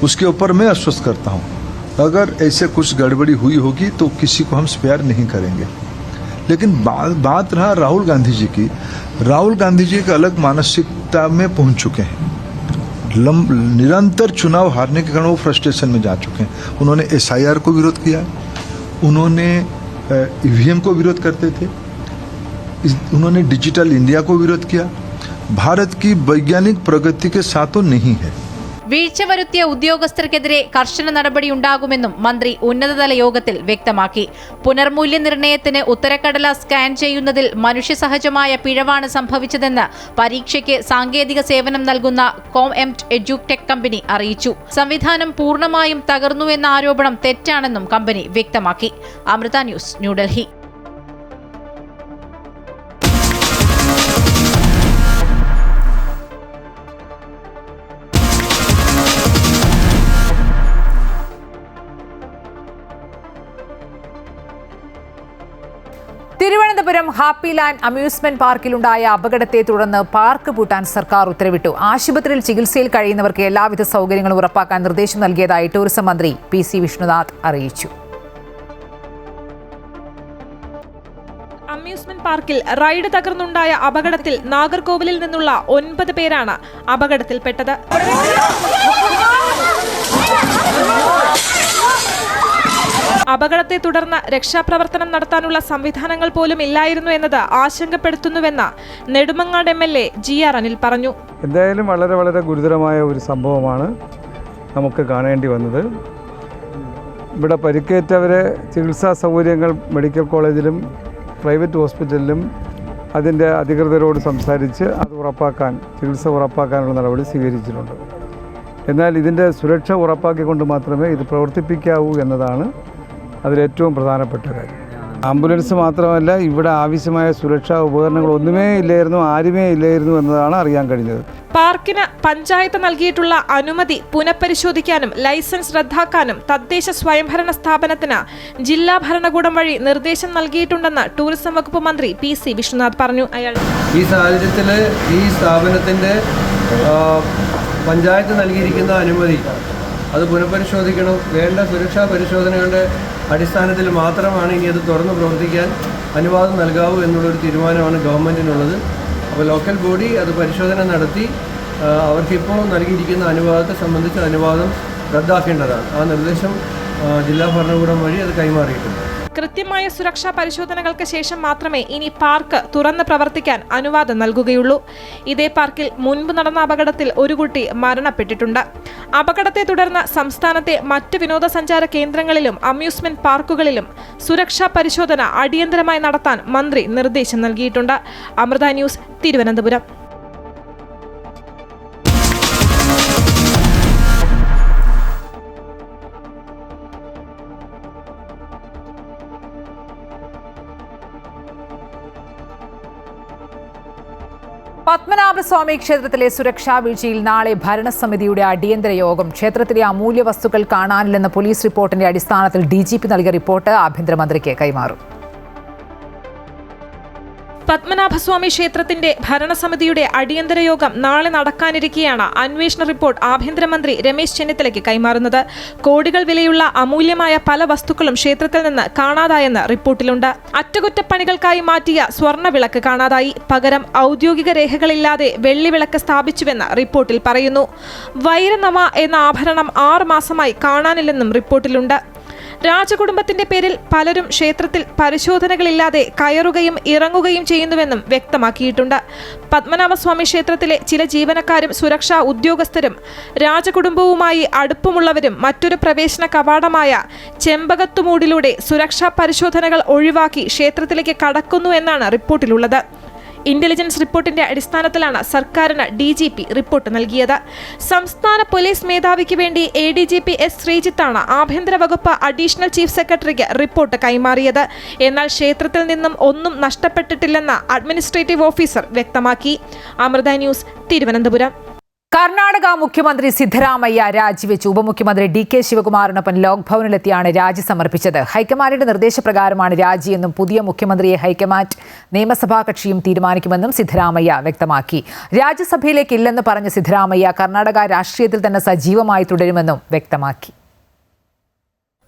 उसके ऊपर मैं आश्वस्त करता हूं. अगर ऐसे कुछ गड़बड़ी हुई होगी तो किसी को हम स्पेयर नहीं करेंगे. लेकिन बात रहा राहुल गांधी जी की. राहुल गांधी जी एक अलग मानसिकता में पहुंच चुके हैं. निरंतर चुनाव हारने के कारण वो फ्रस्ट्रेशन में जा चुके हैं. उन्होंने SIR को विरोध किया, उन्होंने EVM को विरोध करते थे, उन्होंने डिजिटल इंडिया को विरोध किया. भारत की वैज्ञानिक प्रगति के साथ तो नहीं है. വീഴ്ച വരുത്തിയ ഉദ്യോഗസ്ഥർക്കെതിരെ കർശന നടപടിയുണ്ടാകുമെന്നും മന്ത്രി ഉന്നതതല യോഗത്തിൽ വ്യക്തമാക്കി. പുനർമൂല്യനിർണ്ണയത്തിന് ഉത്തരക്കടലാസ് സ്കാൻ ചെയ്യുന്നതിൽ മനുഷ്യസഹജമായ പിഴവാണ് സംഭവിച്ചതെന്ന് പരീക്ഷയ്ക്ക് സാങ്കേതിക സേവനം നൽകുന്ന കോംറ്റ് എഡ്യൂടെക് കമ്പനി അറിയിച്ചു. സംവിധാനം പൂർണ്ണമായും തകർന്നു എന്ന ആരോപണം തെറ്റാണെന്നും കമ്പനി വ്യക്തമാക്കി. Amrita news, New Delhi. Thiruvananthapuram happy land amusement പാർക്കിലുണ്ടായ അപകടത്തെ തുടർന്ന് പാർക്ക് പൂട്ടാൻ സർക്കാർ ഉത്തരവിട്ടു. ആശുപത്രിയിൽ ചികിത്സയിൽ കഴിയുന്നവർക്ക് എല്ലാവിധ സൗകര്യങ്ങളും ഉറപ്പാക്കാൻ നിർദ്ദേശം നൽകിയതായി ടൂറിസം മന്ത്രി PC വിഷ്ണുനാഥ് അറിയിച്ചു. അമ്യൂസ്മെന്റ് പാർക്കിൽ റൈഡ് തകർന്നുണ്ടായ അപകടത്തിൽ നാഗർകോവിലിൽ നിന്നുള്ള 9 പേരാണ് അപകടത്തിൽപ്പെട്ടത്. അപകടത്തെ തുടർന്ന് രക്ഷാപ്രവർത്തനം നടത്താനുള്ള സംവിധാനങ്ങൾ പോലും ഇല്ലായിരുന്നു എന്നത് ആശങ്കപ്പെടുത്തുന്നുവെന്ന് നെടുമങ്ങാട് MLA GR അനിൽ പറഞ്ഞു. എന്തായാലും വളരെ വളരെ ഗുരുതരമായ ഒരു സംഭവമാണ് നമുക്ക് കാണേണ്ടി വന്നത്. ഇവിടെ പരിക്കേറ്റവരെ ചികിത്സാ സൗകര്യങ്ങൾ മെഡിക്കൽ കോളേജിലും പ്രൈവറ്റ് ഹോസ്പിറ്റലിലും അതിൻ്റെ അധികൃതരോട് സംസാരിച്ച് അത് ഉറപ്പാക്കാൻ, ചികിത്സ ഉറപ്പാക്കാനുള്ള നടപടി സ്വീകരിച്ചിട്ടുണ്ട്. എന്നാൽ ഇതിൻ്റെ സുരക്ഷ ഉറപ്പാക്കിക്കൊണ്ട് മാത്രമേ ഇത് പ്രവർത്തിപ്പിക്കാവൂ എന്നതാണ് അതിലേറ്റവും പ്രധാനപ്പെട്ട കാര്യം. ആംബുലൻസ് മാത്രമല്ല, ഇവിടെ ആവശ്യമായ സുരക്ഷാ ഉപകരണങ്ങൾ ഒന്നുമേ ഇല്ലായിരുന്നു, ആരുമേ ഇല്ലായിരുന്നു എന്നതാണ് അറിയാൻ കഴിഞ്ഞത്. പാർക്കിന് പഞ്ചായത്ത് നൽകിയിട്ടുള്ള അനുമതി പുനഃപരിശോധിക്കാനും ലൈസൻസ് റദ്ദാക്കാനും തദ്ദേശ സ്വയംഭരണ സ്ഥാപനത്തിന് ജില്ലാ ഭരണകൂടം വഴി നിർദ്ദേശം നൽകിയിട്ടുണ്ടെന്ന് ടൂറിസം വകുപ്പ് മന്ത്രി PC വിഷ്ണുനാഥ് പറഞ്ഞു. ഈ സാഹചര്യത്തിൽ ഈ സ്ഥാപനത്തിൻ്റെ പഞ്ചായത്ത് നൽകിയിരിക്കുന്ന അനുമതി അത് പുനഃപരിശോധിക്കണം. വേണ്ട സുരക്ഷാ പരിശോധനകളുടെ അടിസ്ഥാനത്തിൽ മാത്രമാണ് ഇനി അത് തുറന്ന് പ്രവർത്തിക്കാൻ അനുവാദം നൽകാവൂ എന്നുള്ളൊരു തീരുമാനമാണ് ഗവൺമെൻറ്റിനുള്ളത്. അപ്പോൾ ലോക്കൽ ബോഡി അത് പരിശോധന നടത്തി അവർക്കിപ്പോൾ നൽകിയിരിക്കുന്ന അനുവാദത്തെ സംബന്ധിച്ച് അനുവാദം റദ്ദാക്കേണ്ടതാണ്. ആ നിർദ്ദേശം ജില്ലാ ഭരണകൂടം വഴി അത് കൈമാറിയിട്ടുണ്ട്. കൃത്യമായ സുരക്ഷാ പരിശോധനകൾക്ക് ശേഷം മാത്രമേ ഇനി പാർക്ക് തുറന്ന് പ്രവർത്തിക്കാൻ അനുവാദം നൽകുകയുള്ളൂ. ഇതേ പാർക്കിൽ മുൻപ് നടന്ന അപകടത്തിൽ ഒരു കുട്ടി മരണപ്പെട്ടിട്ടുണ്ട്. അപകടത്തെ തുടർന്ന് സംസ്ഥാനത്തെ മറ്റ് വിനോദസഞ്ചാര കേന്ദ്രങ്ങളിലും അമ്യൂസ്മെന്റ് പാർക്കുകളിലും സുരക്ഷാ പരിശോധന അടിയന്തരമായി നടത്താൻ മന്ത്രി നിർദ്ദേശം നൽകിയിട്ടുണ്ട്. അമൃത ന്യൂസ്, തിരുവനന്തപുരം. പത്മനാഭസ്വാമി ക്ഷേത്രത്തിലെ സുരക്ഷാ വീഴ്ചയിൽ നാളെ ഭരണസമിതിയുടെ അടിയന്തര യോഗം. ക്ഷേത്രത്തിലെ അമൂല്യ വസ്തുക്കൾ കാണാനില്ലെന്ന പോലീസ് റിപ്പോർട്ടിന്റെ അടിസ്ഥാനത്തിൽ DGP നൽകിയ റിപ്പോർട്ട് ആഭ്യന്തരമന്ത്രിക്ക് കൈമാറും. പത്മനാഭസ്വാമി ക്ഷേത്രത്തിന്റെ ഭരണസമിതിയുടെ അടിയന്തര യോഗം നാളെ നടക്കാനിരിക്കെയാണ് അന്വേഷണ റിപ്പോർട്ട് ആഭ്യന്തരമന്ത്രി രമേശ് ചെന്നിത്തലയ്ക്ക് കൈമാറുന്നത്. കോടികൾ വിലയുള്ള അമൂല്യമായ പല വസ്തുക്കളും ക്ഷേത്രത്തിൽ നിന്ന് കാണാതായെന്ന് റിപ്പോർട്ടിലുണ്ട്. അറ്റകുറ്റപ്പണികൾക്കായി മാറ്റിയ സ്വർണ്ണവിളക്ക് കാണാതായി. പകരം ഔദ്യോഗിക രേഖകളില്ലാതെ വെള്ളിവിളക്ക് സ്ഥാപിച്ചുവെന്ന് റിപ്പോർട്ടിൽ പറയുന്നു. വൈരനമ എന്ന ആഭരണം 6 മാസമായി കാണാനില്ലെന്നും റിപ്പോർട്ടിലുണ്ട്. രാജകുടുംബത്തിന്റെ പേരിൽ പലരും ക്ഷേത്രത്തിൽ പരിശോധനകളില്ലാതെ കയറുകയും ഇറങ്ങുകയും ചെയ്യുന്നുവെന്നും വ്യക്തമാക്കിയിട്ടുണ്ട്. പത്മനാഭസ്വാമി ക്ഷേത്രത്തിലെ ചില ജീവനക്കാരും സുരക്ഷാ ഉദ്യോഗസ്ഥരും രാജകുടുംബവുമായി അടുപ്പമുള്ളവരും മറ്റൊരു പ്രവേശന കവാടമായ ചെമ്പകത്തുമൂടിലൂടെ സുരക്ഷാ പരിശോധനകൾ ഒഴിവാക്കി ക്ഷേത്രത്തിലേക്ക് കടക്കുന്നു എന്നാണ് റിപ്പോർട്ടിലുള്ളത്. ഇന്റലിജൻസ് റിപ്പോർട്ടിന്റെ അടിസ്ഥാനത്തിലാണ് സർക്കാരിന് DGP റിപ്പോർട്ട് നൽകിയത്. സംസ്ഥാന പോലീസ് മേധാവിക്ക് വേണ്ടി ADGP S ശ്രീജിത്താണ് ആഭ്യന്തര വകുപ്പ് അഡീഷണൽ ചീഫ് സെക്രട്ടറിക്ക് റിപ്പോർട്ട് കൈമാറിയത്. എന്നാൽ ക്ഷേത്രത്തിൽ നിന്നും ഒന്നും നഷ്ടപ്പെട്ടിട്ടില്ലെന്ന് അഡ്മിനിസ്ട്രേറ്റീവ് ഓഫീസർ വ്യക്തമാക്കി. അമൃത ന്യൂസ്, തിരുവനന്തപുരം. കർണാടക മുഖ്യമന്ത്രി സിദ്ധരാമയ്യ രാജിവെച്ചു. ഉപമുഖ്യമന്ത്രി DK ശിവകുമാറിനൊപ്പം ലോക് ഭവനിലെത്തിയാണ് രാജി സമർപ്പിച്ചത്. ഹൈക്കമാൻഡിന്റെ നിർദ്ദേശപ്രകാരമാണ് രാജിയെന്നും പുതിയ മുഖ്യമന്ത്രിയെ ഹൈക്കമാൻഡ് നിയമസഭാ കക്ഷിയും തീരുമാനിക്കുമെന്നും സിദ്ധരാമയ്യ വ്യക്തമാക്കി. രാജ്യസഭയിലേക്ക് ഇല്ലെന്ന് പറഞ്ഞ സിദ്ധരാമയ്യ കർണാടക രാഷ്ട്രീയത്തിൽ തന്നെ സജീവമായി തുടരുമെന്നും വ്യക്തമാക്കി.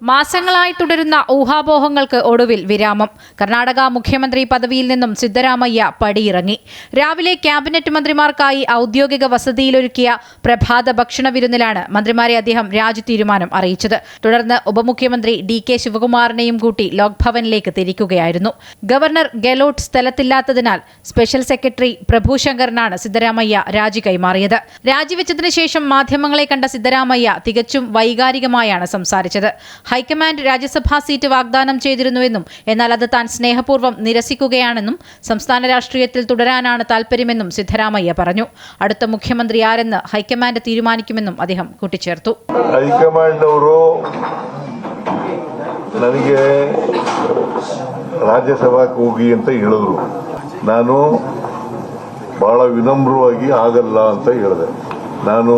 മാസങ്ങളായി തുടരുന്ന ഊഹാപോഹങ്ങൾക്ക് ഒടുവിൽ വിരാമം. കർണാടക മുഖ്യമന്ത്രി പദവിയിൽ നിന്നും സിദ്ധരാമയ്യ പടിയിറങ്ങി. രാവിലെ ക്യാബിനറ്റ് മന്ത്രിമാർക്കായി ഔദ്യോഗിക വസതിയിലൊരുക്കിയ പ്രഭാത ഭക്ഷണ വിരുന്നിലാണ് മന്ത്രിമാരെ അദ്ദേഹം രാജി തീരുമാനം അറിയിച്ചത്. തുടർന്ന് ഉപമുഖ്യമന്ത്രി DK ശിവകുമാറിനെയും കൂട്ടി ലോക് ഭവനിലേക്ക് തിരിക്കുകയായിരുന്നു. ഗവർണർ ഗെലോട്ട് സ്ഥലത്തില്ലാത്തതിനാൽ സ്പെഷ്യൽ സെക്രട്ടറി പ്രഭു ശങ്കറിനാണ് സിദ്ധരാമയ്യ രാജി കൈമാറിയത്. രാജിവെച്ചതിനു ശേഷം മാധ്യമങ്ങളെ കണ്ട സിദ്ധരാമയ്യ തികച്ചും വൈകാരികമായാണ് സംസാരിച്ചത്. ഹൈക്കമാൻഡ് രാജ്യസഭാ സീറ്റ് വാഗ്ദാനം ചെയ്തിരുന്നുവെന്നും എന്നാൽ അത് താൻ സ്നേഹപൂർവ്വം നിരസിക്കുകയാണെന്നും സംസ്ഥാന രാഷ്ട്രീയത്തിൽ തുടരാനാണ് താൽപര്യമെന്നും സിദ്ധരാമയ്യ പറഞ്ഞു. അടുത്ത മുഖ്യമന്ത്രി ആരെന്ന് ഹൈക്കമാൻഡ് തീരുമാനിക്കുമെന്നും അദ്ദേഹം കൂട്ടിച്ചേർത്തു. ഹൈക്കമാൻഡವರು ನನಗೆ ರಾಜ್ಯಸಭಾಕ್ಕೆ ಹೋಗಿ ಅಂತ ಹೇಳಿದ್ರು. ನಾನು ಬಹಳ ವಿನಮ್ರವಾಗಿ ಆಗಲ್ಲ ಅಂತ ಹೇಳಿದೆ. ನಾನು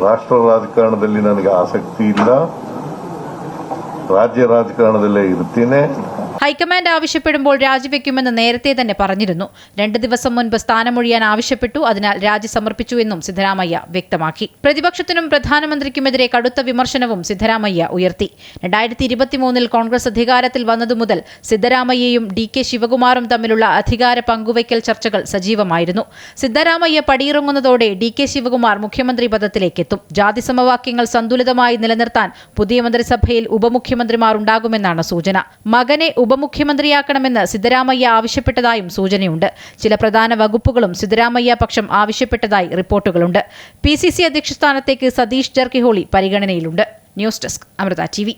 ರಾಷ್ಟ್ರ ರಾಜಕಾರಣದಲ್ಲಿ ನನಗೆ ಆಸಕ್ತಿ ಇಲ್ಲ, ರಾಜ್ಯ ರಾಜಕಾರಣದಲ್ಲೇ ಇರ್ತೀನಿ. ഹൈക്കമാൻഡ് ആവശ്യപ്പെടുമ്പോൾ രാജിവെക്കുമെന്ന് നേരത്തെ തന്നെ പറഞ്ഞിരുന്നു. 2 ദിവസം മുൻപ് സ്ഥാനമൊഴിയാൻ ആവശ്യപ്പെട്ടു. അതിനാൽ രാജി സമർപ്പിച്ചു എന്നും സിദ്ധരാമയ്യ വ്യക്തമാക്കി. പ്രതിപക്ഷത്തിനും പ്രധാനമന്ത്രിക്കുമെതിരെ കടുത്ത വിമർശനവും സിദ്ധരാമയ്യ ഉയർത്തി. 2023 കോൺഗ്രസ് അധികാരത്തിൽ വന്നതു മുതൽ സിദ്ധരാമയ്യയും DK ശിവകുമാറും തമ്മിലുള്ള അധികാര പങ്കുവയ്ക്കൽ ചർച്ചകൾ സജീവമായിരുന്നു. സിദ്ധരാമയ്യ പടിയിറങ്ങുന്നതോടെ DK ശിവകുമാർ മുഖ്യമന്ത്രി പദത്തിലേക്കെത്തും. ജാതി സമവാക്യങ്ങൾ സന്തുലിതമായി നിലനിർത്താൻ പുതിയ മന്ത്രിസഭയിൽ ഉപമുഖ്യമന്ത്രിമാർ ഉണ്ടാകുമെന്നാണ് സൂചന. മകനെ ഉപമുഖ്യമന്ത്രിയാക്കണമെന്ന് സിദ്ധരാമയ്യ ആവശ്യപ്പെട്ടതായും സൂചനയുണ്ട്. ചില പ്രധാന വകുപ്പുകളും സിദ്ധരാമയ്യ പക്ഷം ആവശ്യപ്പെട്ടതായി റിപ്പോർട്ടുകളുണ്ട്. PCC അധ്യക്ഷ സ്ഥാനത്തേക്ക് സതീഷ് ജർക്കിഹോളി പരിഗണനയിലുണ്ട്. News desk, Amrita TV.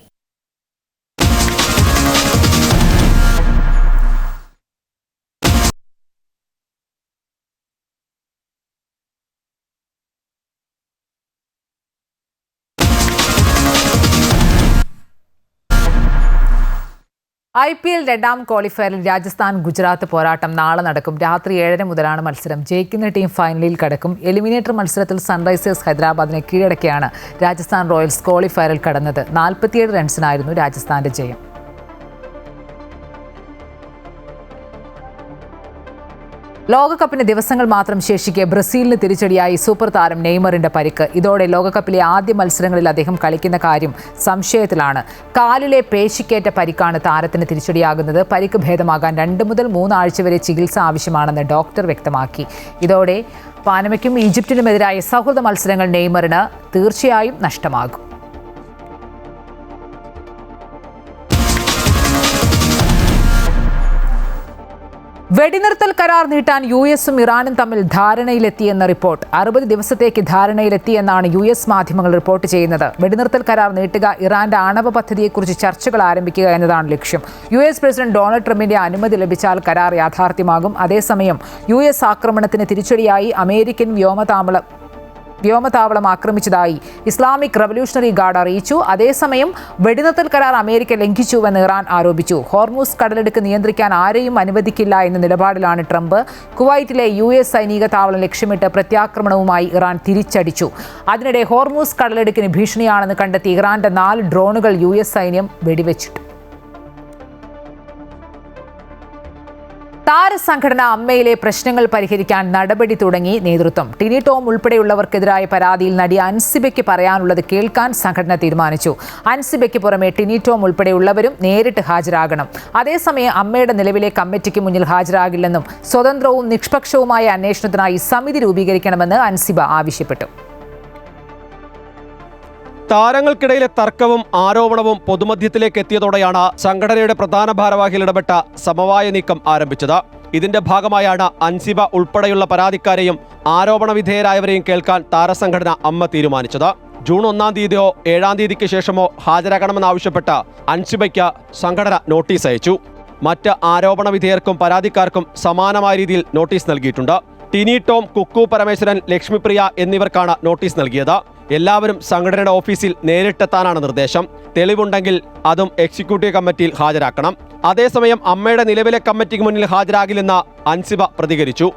IPL രണ്ടാം ക്വാളിഫയറിൽ രാജസ്ഥാൻ ഗുജറാത്ത് പോരാട്ടം നാളെ നടക്കും. രാത്രി 7:30 മുതലാണ് മത്സരം. ജയിക്കുന്ന ടീം ഫൈനലിൽ കടക്കും. എലിമിനേറ്റർ മത്സരത്തിൽ സൺറൈസേഴ്സ് ഹൈദരാബാദിനെ കീഴടക്കിയാണ് രാജസ്ഥാൻ റോയൽസ് ക്വാളിഫയറിൽ കടന്നത്. 47 റൺസിനായിരുന്നു രാജസ്ഥാന്റെ ജയം. ലോകകപ്പിന് ദിവസങ്ങൾ മാത്രം ശേഷിക്കെ ബ്രസീലിന് തിരിച്ചടിയായി സൂപ്പർ താരം നെയ്മറിന്റെ പരിക്ക്. ഇതോടെ ലോകകപ്പിലെ ആദ്യ മത്സരങ്ങളിൽ അദ്ദേഹം കളിക്കുന്ന കാര്യം സംശയത്തിലാണ്. കാലിലെ പേശിക്കേറ്റ പരിക്കാണ് താരത്തിന് തിരിച്ചടിയാകുന്നത്. പരിക്ക് ഭേദമാകാൻ 2 മുതൽ 3 ആഴ്ച വരെ ചികിത്സ ആവശ്യമാണെന്ന് ഡോക്ടർ വ്യക്തമാക്കി. ഇതോടെ പാനമയ്ക്കും ഈജിപ്തിനുമെതിരായ സൗഹൃദ മത്സരങ്ങൾ നെയ്മറിന് തീർച്ചയായും നഷ്ടമാകും. വെടിനിർത്തൽ കരാർ നീട്ടാൻ US-ഉം ഇറാനും തമ്മിൽ ധാരണയിലെത്തിയെന്ന റിപ്പോർട്ട്. 60 ദിവസത്തേക്ക് ധാരണയിലെത്തിയെന്നാണ് US മാധ്യമങ്ങൾ റിപ്പോർട്ട് ചെയ്യുന്നത്. വെടിനിർത്തൽ കരാർ നീട്ടുക, ഇറാന്റെ ആണവ പദ്ധതിയെക്കുറിച്ച് ചർച്ചകൾ ആരംഭിക്കുക എന്നതാണ് ലക്ഷ്യം. US പ്രസിഡന്റ് ഡൊണാൾഡ് ട്രംപിന്റെ അനുമതി ലഭിച്ചാൽ കരാർ യാഥാർത്ഥ്യമാകും. അതേസമയം US ആക്രമണത്തിന് തിരിച്ചടിയായി അമേരിക്കൻ വ്യോമതാവളം ആക്രമിച്ചതായി ഇസ്ലാമിക് റവല്യൂഷണറി ഗാർഡ് അറിയിച്ചു. അതേസമയം വെടിനിർത്തൽ കരാർ അമേരിക്ക ലംഘിച്ചുവെന്ന് ഇറാൻ ആരോപിച്ചു. ഹോർമൂസ് കടലിടുക്ക് നിയന്ത്രിക്കാൻ ആരെയും അനുവദിക്കില്ല എന്ന നിലപാടിലാണ് ട്രംപ്. കുവൈറ്റിലെ US സൈനിക താവളം ലക്ഷ്യമിട്ട് പ്രത്യാക്രമണവുമായി ഇറാൻ തിരിച്ചടിച്ചു. അതിനിടെ ഹോർമൂസ് കടലിടുക്കിന് ഭീഷണിയാണെന്ന് കണ്ടെത്തി ഇറാന്റെ 4 ഡ്രോണുകൾ US സൈന്യം വെടിവെച്ചിട്ടു. താരസംഘടന അമ്മയിലെ പ്രശ്നങ്ങൾ പരിഹരിക്കാൻ നടപടി തുടങ്ങി നേതൃത്വം. ടിനി ടോം ഉൾപ്പെടെയുള്ളവർക്കെതിരായ പരാതിയിൽ നടി അൻസിബയ്ക്ക് പറയാനുള്ളത് കേൾക്കാൻ സംഘടന തീരുമാനിച്ചു. അൻസിബയ്ക്ക് പുറമെ ടിനി ടോം ഉൾപ്പെടെയുള്ളവരും നേരിട്ട് ഹാജരാകണം. അതേസമയം അമ്മയുടെ നിലവിലെ കമ്മിറ്റിക്ക് മുന്നിൽ ഹാജരാകില്ലെന്നും സ്വതന്ത്രവും നിഷ്പക്ഷവുമായ അന്വേഷണത്തിനായി സമിതി രൂപീകരിക്കണമെന്ന് അൻസിബ ആവശ്യപ്പെട്ടു. താരങ്ങൾക്കിടയിലെ തർക്കവും ആരോപണവും പൊതുമധ്യത്തിലേക്ക് എത്തിയതോടെയാണ് സംഘടനയുടെ പ്രധാന ഭാരവാഹികൾ ഇടപെട്ട സമവായ നീക്കം ആരംഭിച്ചത്. ഇതിന്റെ ഭാഗമായാണ് അൻസിബ ഉൾപ്പെടെയുള്ള പരാതിക്കാരെയും ആരോപണ വിധേയരായവരെയും കേൾക്കാൻ താരസംഘടന അമ്മ തീരുമാനിച്ചത്. ജൂൺ 1-ാം തീയതിയോ 7-ാം തീയതിക്ക് ശേഷമോ ഹാജരാകണമെന്നാവശ്യപ്പെട്ട് അൻസിബയ്ക്ക് സംഘടന നോട്ടീസ് അയച്ചു. മറ്റ് ആരോപണ വിധേയർക്കും പരാതിക്കാർക്കും സമാനമായ രീതിയിൽ നോട്ടീസ് നൽകിയിട്ടുണ്ട്. ടിനി ടോം, കുക്കു പരമേശ്വരൻ, ലക്ഷ്മിപ്രിയ എന്നിവർക്കാണ് നോട്ടീസ് നൽകിയത്. എല്ലാവരും സംഘടനയുടെ ഓഫീസിൽ നേരിട്ടെത്താനാണ് നിർദ്ദേശം. തെളിവുണ്ടെങ്കിൽ അതും എക്സിക്യൂട്ടീവ് കമ്മിറ്റിയിൽ ഹാജരാക്കണം. അതേസമയം അമ്മയുടെ നിലവിലെ കമ്മിറ്റിക്ക് മുന്നിൽ ഹാജരാകില്ലെന്ന് അൻസിബ പ്രതികരിച്ചു.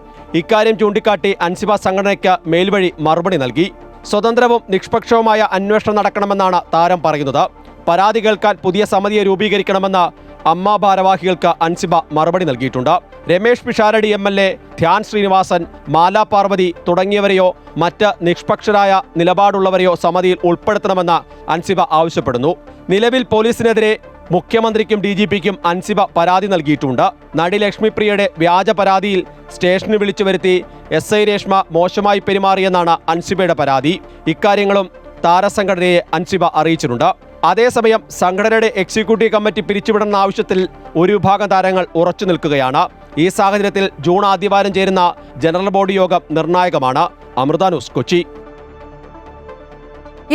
ഇക്കാര്യം ചൂണ്ടിക്കാട്ടി അൻസിബ സംഘടനയ്ക്ക് മെയിൽ വഴി മറുപടി നൽകി. സ്വതന്ത്രവും നിഷ്പക്ഷവുമായ അന്വേഷണം നടക്കണമെന്നാണ് താരം പറയുന്നത്. പരാതി കേൾക്കാൻ പുതിയ സമിതിയെ രൂപീകരിക്കണമെന്ന് അമ്മ ഭാരവാഹികൾക്ക് അൻസിബ മറുപടി നൽകിയിട്ടുണ്ട്. രമേഷ് പിഷാരടി MLA, ധ്യാൻ ശ്രീനിവാസൻ, മാല പാർവതി തുടങ്ങിയവരെയോ മറ്റ് നിഷ്പക്ഷരായ നിലപാടുള്ളവരെയോ സമിതിയിൽ ഉൾപ്പെടുത്തണമെന്ന് അൻസിബ ആവശ്യപ്പെടുന്നു. നിലവിൽ പോലീസിനെതിരെ മുഖ്യമന്ത്രിക്കും DGPക്കും അൻസിബ പരാതി നൽകിയിട്ടുണ്ട്. നടി ലക്ഷ്മിപ്രിയയുടെ വ്യാജ പരാതിയിൽ സ്റ്റേഷനിൽ വിളിച്ചു വരുത്തി SI രേഷ്മ മോശമായി പെരുമാറിയെന്നാണ് അൻസിബയുടെ പരാതി. ഇക്കാര്യങ്ങളും താരസംഘടനയെ അൻസിബ അറിയിച്ചിട്ടുണ്ട്. അതേസമയം സംഘടനയുടെ എക്സിക്യൂട്ടീവ് കമ്മിറ്റി പിരിച്ചുവിടുന്ന ആവശ്യത്തിൽ ഒരു വിഭാഗം താരങ്ങൾ ഉറച്ചു നിൽക്കുകയാണ്. ഈ സാഹചര്യത്തിൽ ജൂൺ ആദ്യവാരം ചേരുന്ന ജനറൽ ബോഡി യോഗം നിർണായകമാണ്. അമൃത ന്യൂസ്, കൊച്ചി.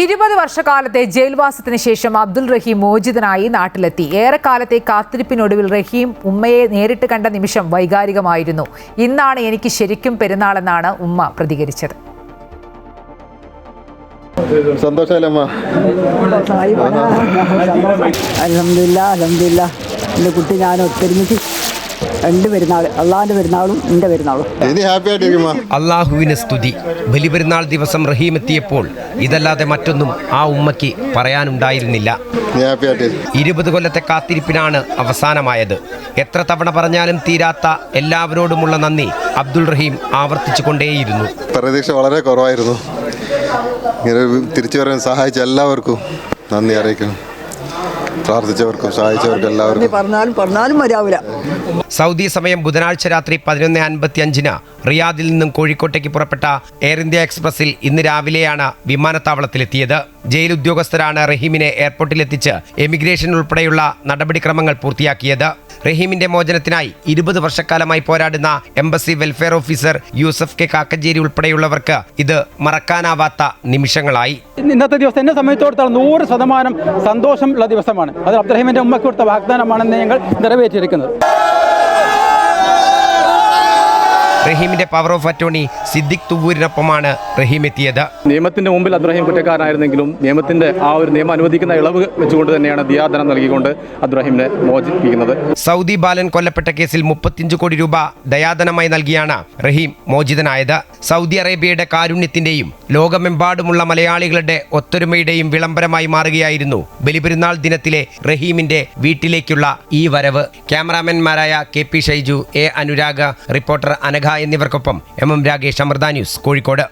20 വർഷക്കാലത്തെ ജയിൽവാസത്തിന് ശേഷം അബ്ദുൾ റഹീം മോചിതനായി നാട്ടിലെത്തി. ഏറെക്കാലത്തെ കാത്തിരിപ്പിനൊടുവിൽ റഹീം ഉമ്മയെ നേരിട്ട് കണ്ട നിമിഷം വൈകാരികമായിരുന്നു. ഇന്നാണ് എനിക്ക് ശരിക്കും പെരുന്നാളെന്നാണ് ഉമ്മ പ്രതികരിച്ചത്. സന്തോഷമല്ലമ്മ? അൽഹംദുലില്ലാ എൻ്റെ കുട്ടി ഞാൻ ഒത്തൊരുമിച്ച് 2 പെരുന്നാൾ, അള്ളാഹിൻ്റെ പെരുന്നാളും എൻ്റെ പെരുന്നാളും. അള്ളാഹുവിന് സ്തുതി. ബലിപെരുന്നാൾ ദിവസം റഹീം എത്തിയപ്പോൾ ഇതല്ലാതെ മറ്റൊന്നും ആ ഉമ്മയ്ക്ക് പറയാനുണ്ടായിരുന്നില്ല. 20 കൊല്ലത്തെ കാത്തിരിപ്പിനാണ് അവസാനമായത്. എത്ര തവണ പറഞ്ഞാലും തീരാത്ത എല്ലാവരോടുമുള്ള നന്ദി അബ്ദുൾ റഹീം ആവർത്തിച്ചു കൊണ്ടേയിരുന്നു. പ്രതീക്ഷ വളരെ കുറവായിരുന്നു. ഇങ്ങനെ തിരിച്ചു വരാൻ സഹായിച്ച എല്ലാവർക്കും നന്ദി അറിയിക്കണം. പ്രാർത്ഥിച്ചവർക്കും സഹായിച്ചവർക്കും എല്ലാവർക്കും പറഞ്ഞാലും മതിയാവില്ല. സൗദി സമയം ബുധനാഴ്ച രാത്രി 11:55 റിയാദിൽ നിന്നും കോഴിക്കോട്ടേക്ക് പുറപ്പെട്ട എയർ ഇന്ത്യ എക്സ്പ്രസിൽ ഇന്ന് രാവിലെയാണ് വിമാനത്താവളത്തിലെത്തിയത്. ജയിൽ ഉദ്യോഗസ്ഥരാണ് റഹീമിനെ എയർപോർട്ടിലെത്തിച്ച് എമിഗ്രേഷൻ ഉൾപ്പെടെയുള്ള നടപടിക്രമങ്ങൾ പൂർത്തിയാക്കിയത്. റഹീമിന്റെ മോചനത്തിനായി 20 വർഷക്കാലമായി പോരാടുന്ന embassy welfare officer Yusuf K Kakkanchery ഉൾപ്പെടെയുള്ളവർക്ക് ഇത് മറക്കാനാവാത്ത നിമിഷങ്ങളായി. ഇന്നത്തെ ദിവസം എന്നെ സംബന്ധിച്ചിടത്തോളം 100% സന്തോഷമുള്ള ദിവസമാണ്. അത് അബ്ദുറഹീമിന്റെ ഉമ്മയ്ക്ക് കൊടുത്ത വാഗ്ദാനമാണെന്ന് ഞങ്ങൾ നിറവേറ്റിയിരിക്കുന്നത്. റഹീമിന്റെ പവർ ഓഫ് അറ്റോർണി സിദ്ദിഖ് തുവൂരിനൊപ്പമാണ് റഹീം എത്തിയത്. നിയമത്തിന്റെ മുമ്പിൽ അബ്ദുറഹീം കുറ്റക്കാരനായിരുന്നെങ്കിലും നിയമത്തിന്റെ ആ ഒരു നിയമം അനുവദിക്കുന്ന ഇളവ് വെച്ചുകൊണ്ട് തന്നെയാണ് ദിയാദനം നൽകിക്കൊണ്ട് അബ്ദുറഹീമിനെ മോചിപ്പിക്കുന്നത്. സൗദി ബാലൻ കൊല്ലപ്പെട്ട കേസിൽ 35 കോടി രൂപ ദയാദനമായി നൽകിയാണ് റഹീം മോചിതനായത്. സൗദി അറേബ്യയുടെ കാരുണ്യത്തിന്റെയും ലോകമെമ്പാടുമുള്ള മലയാളികളുടെ ഒത്തൊരുമയുടെയും വിളംബരമായി മാറുകയായിരുന്നു ബലിപെരുന്നാൾ ദിനത്തിലെ റഹീമിന്റെ വീട്ടിലേക്കുള്ള ഈ വരവ്. ക്യാമറാമാൻമാരായ KP Shaiju, A Anurag, reporter Anagha എന്നിവർക്കൊപ്പം MM Ragesh, Amrita news, Kozhikode.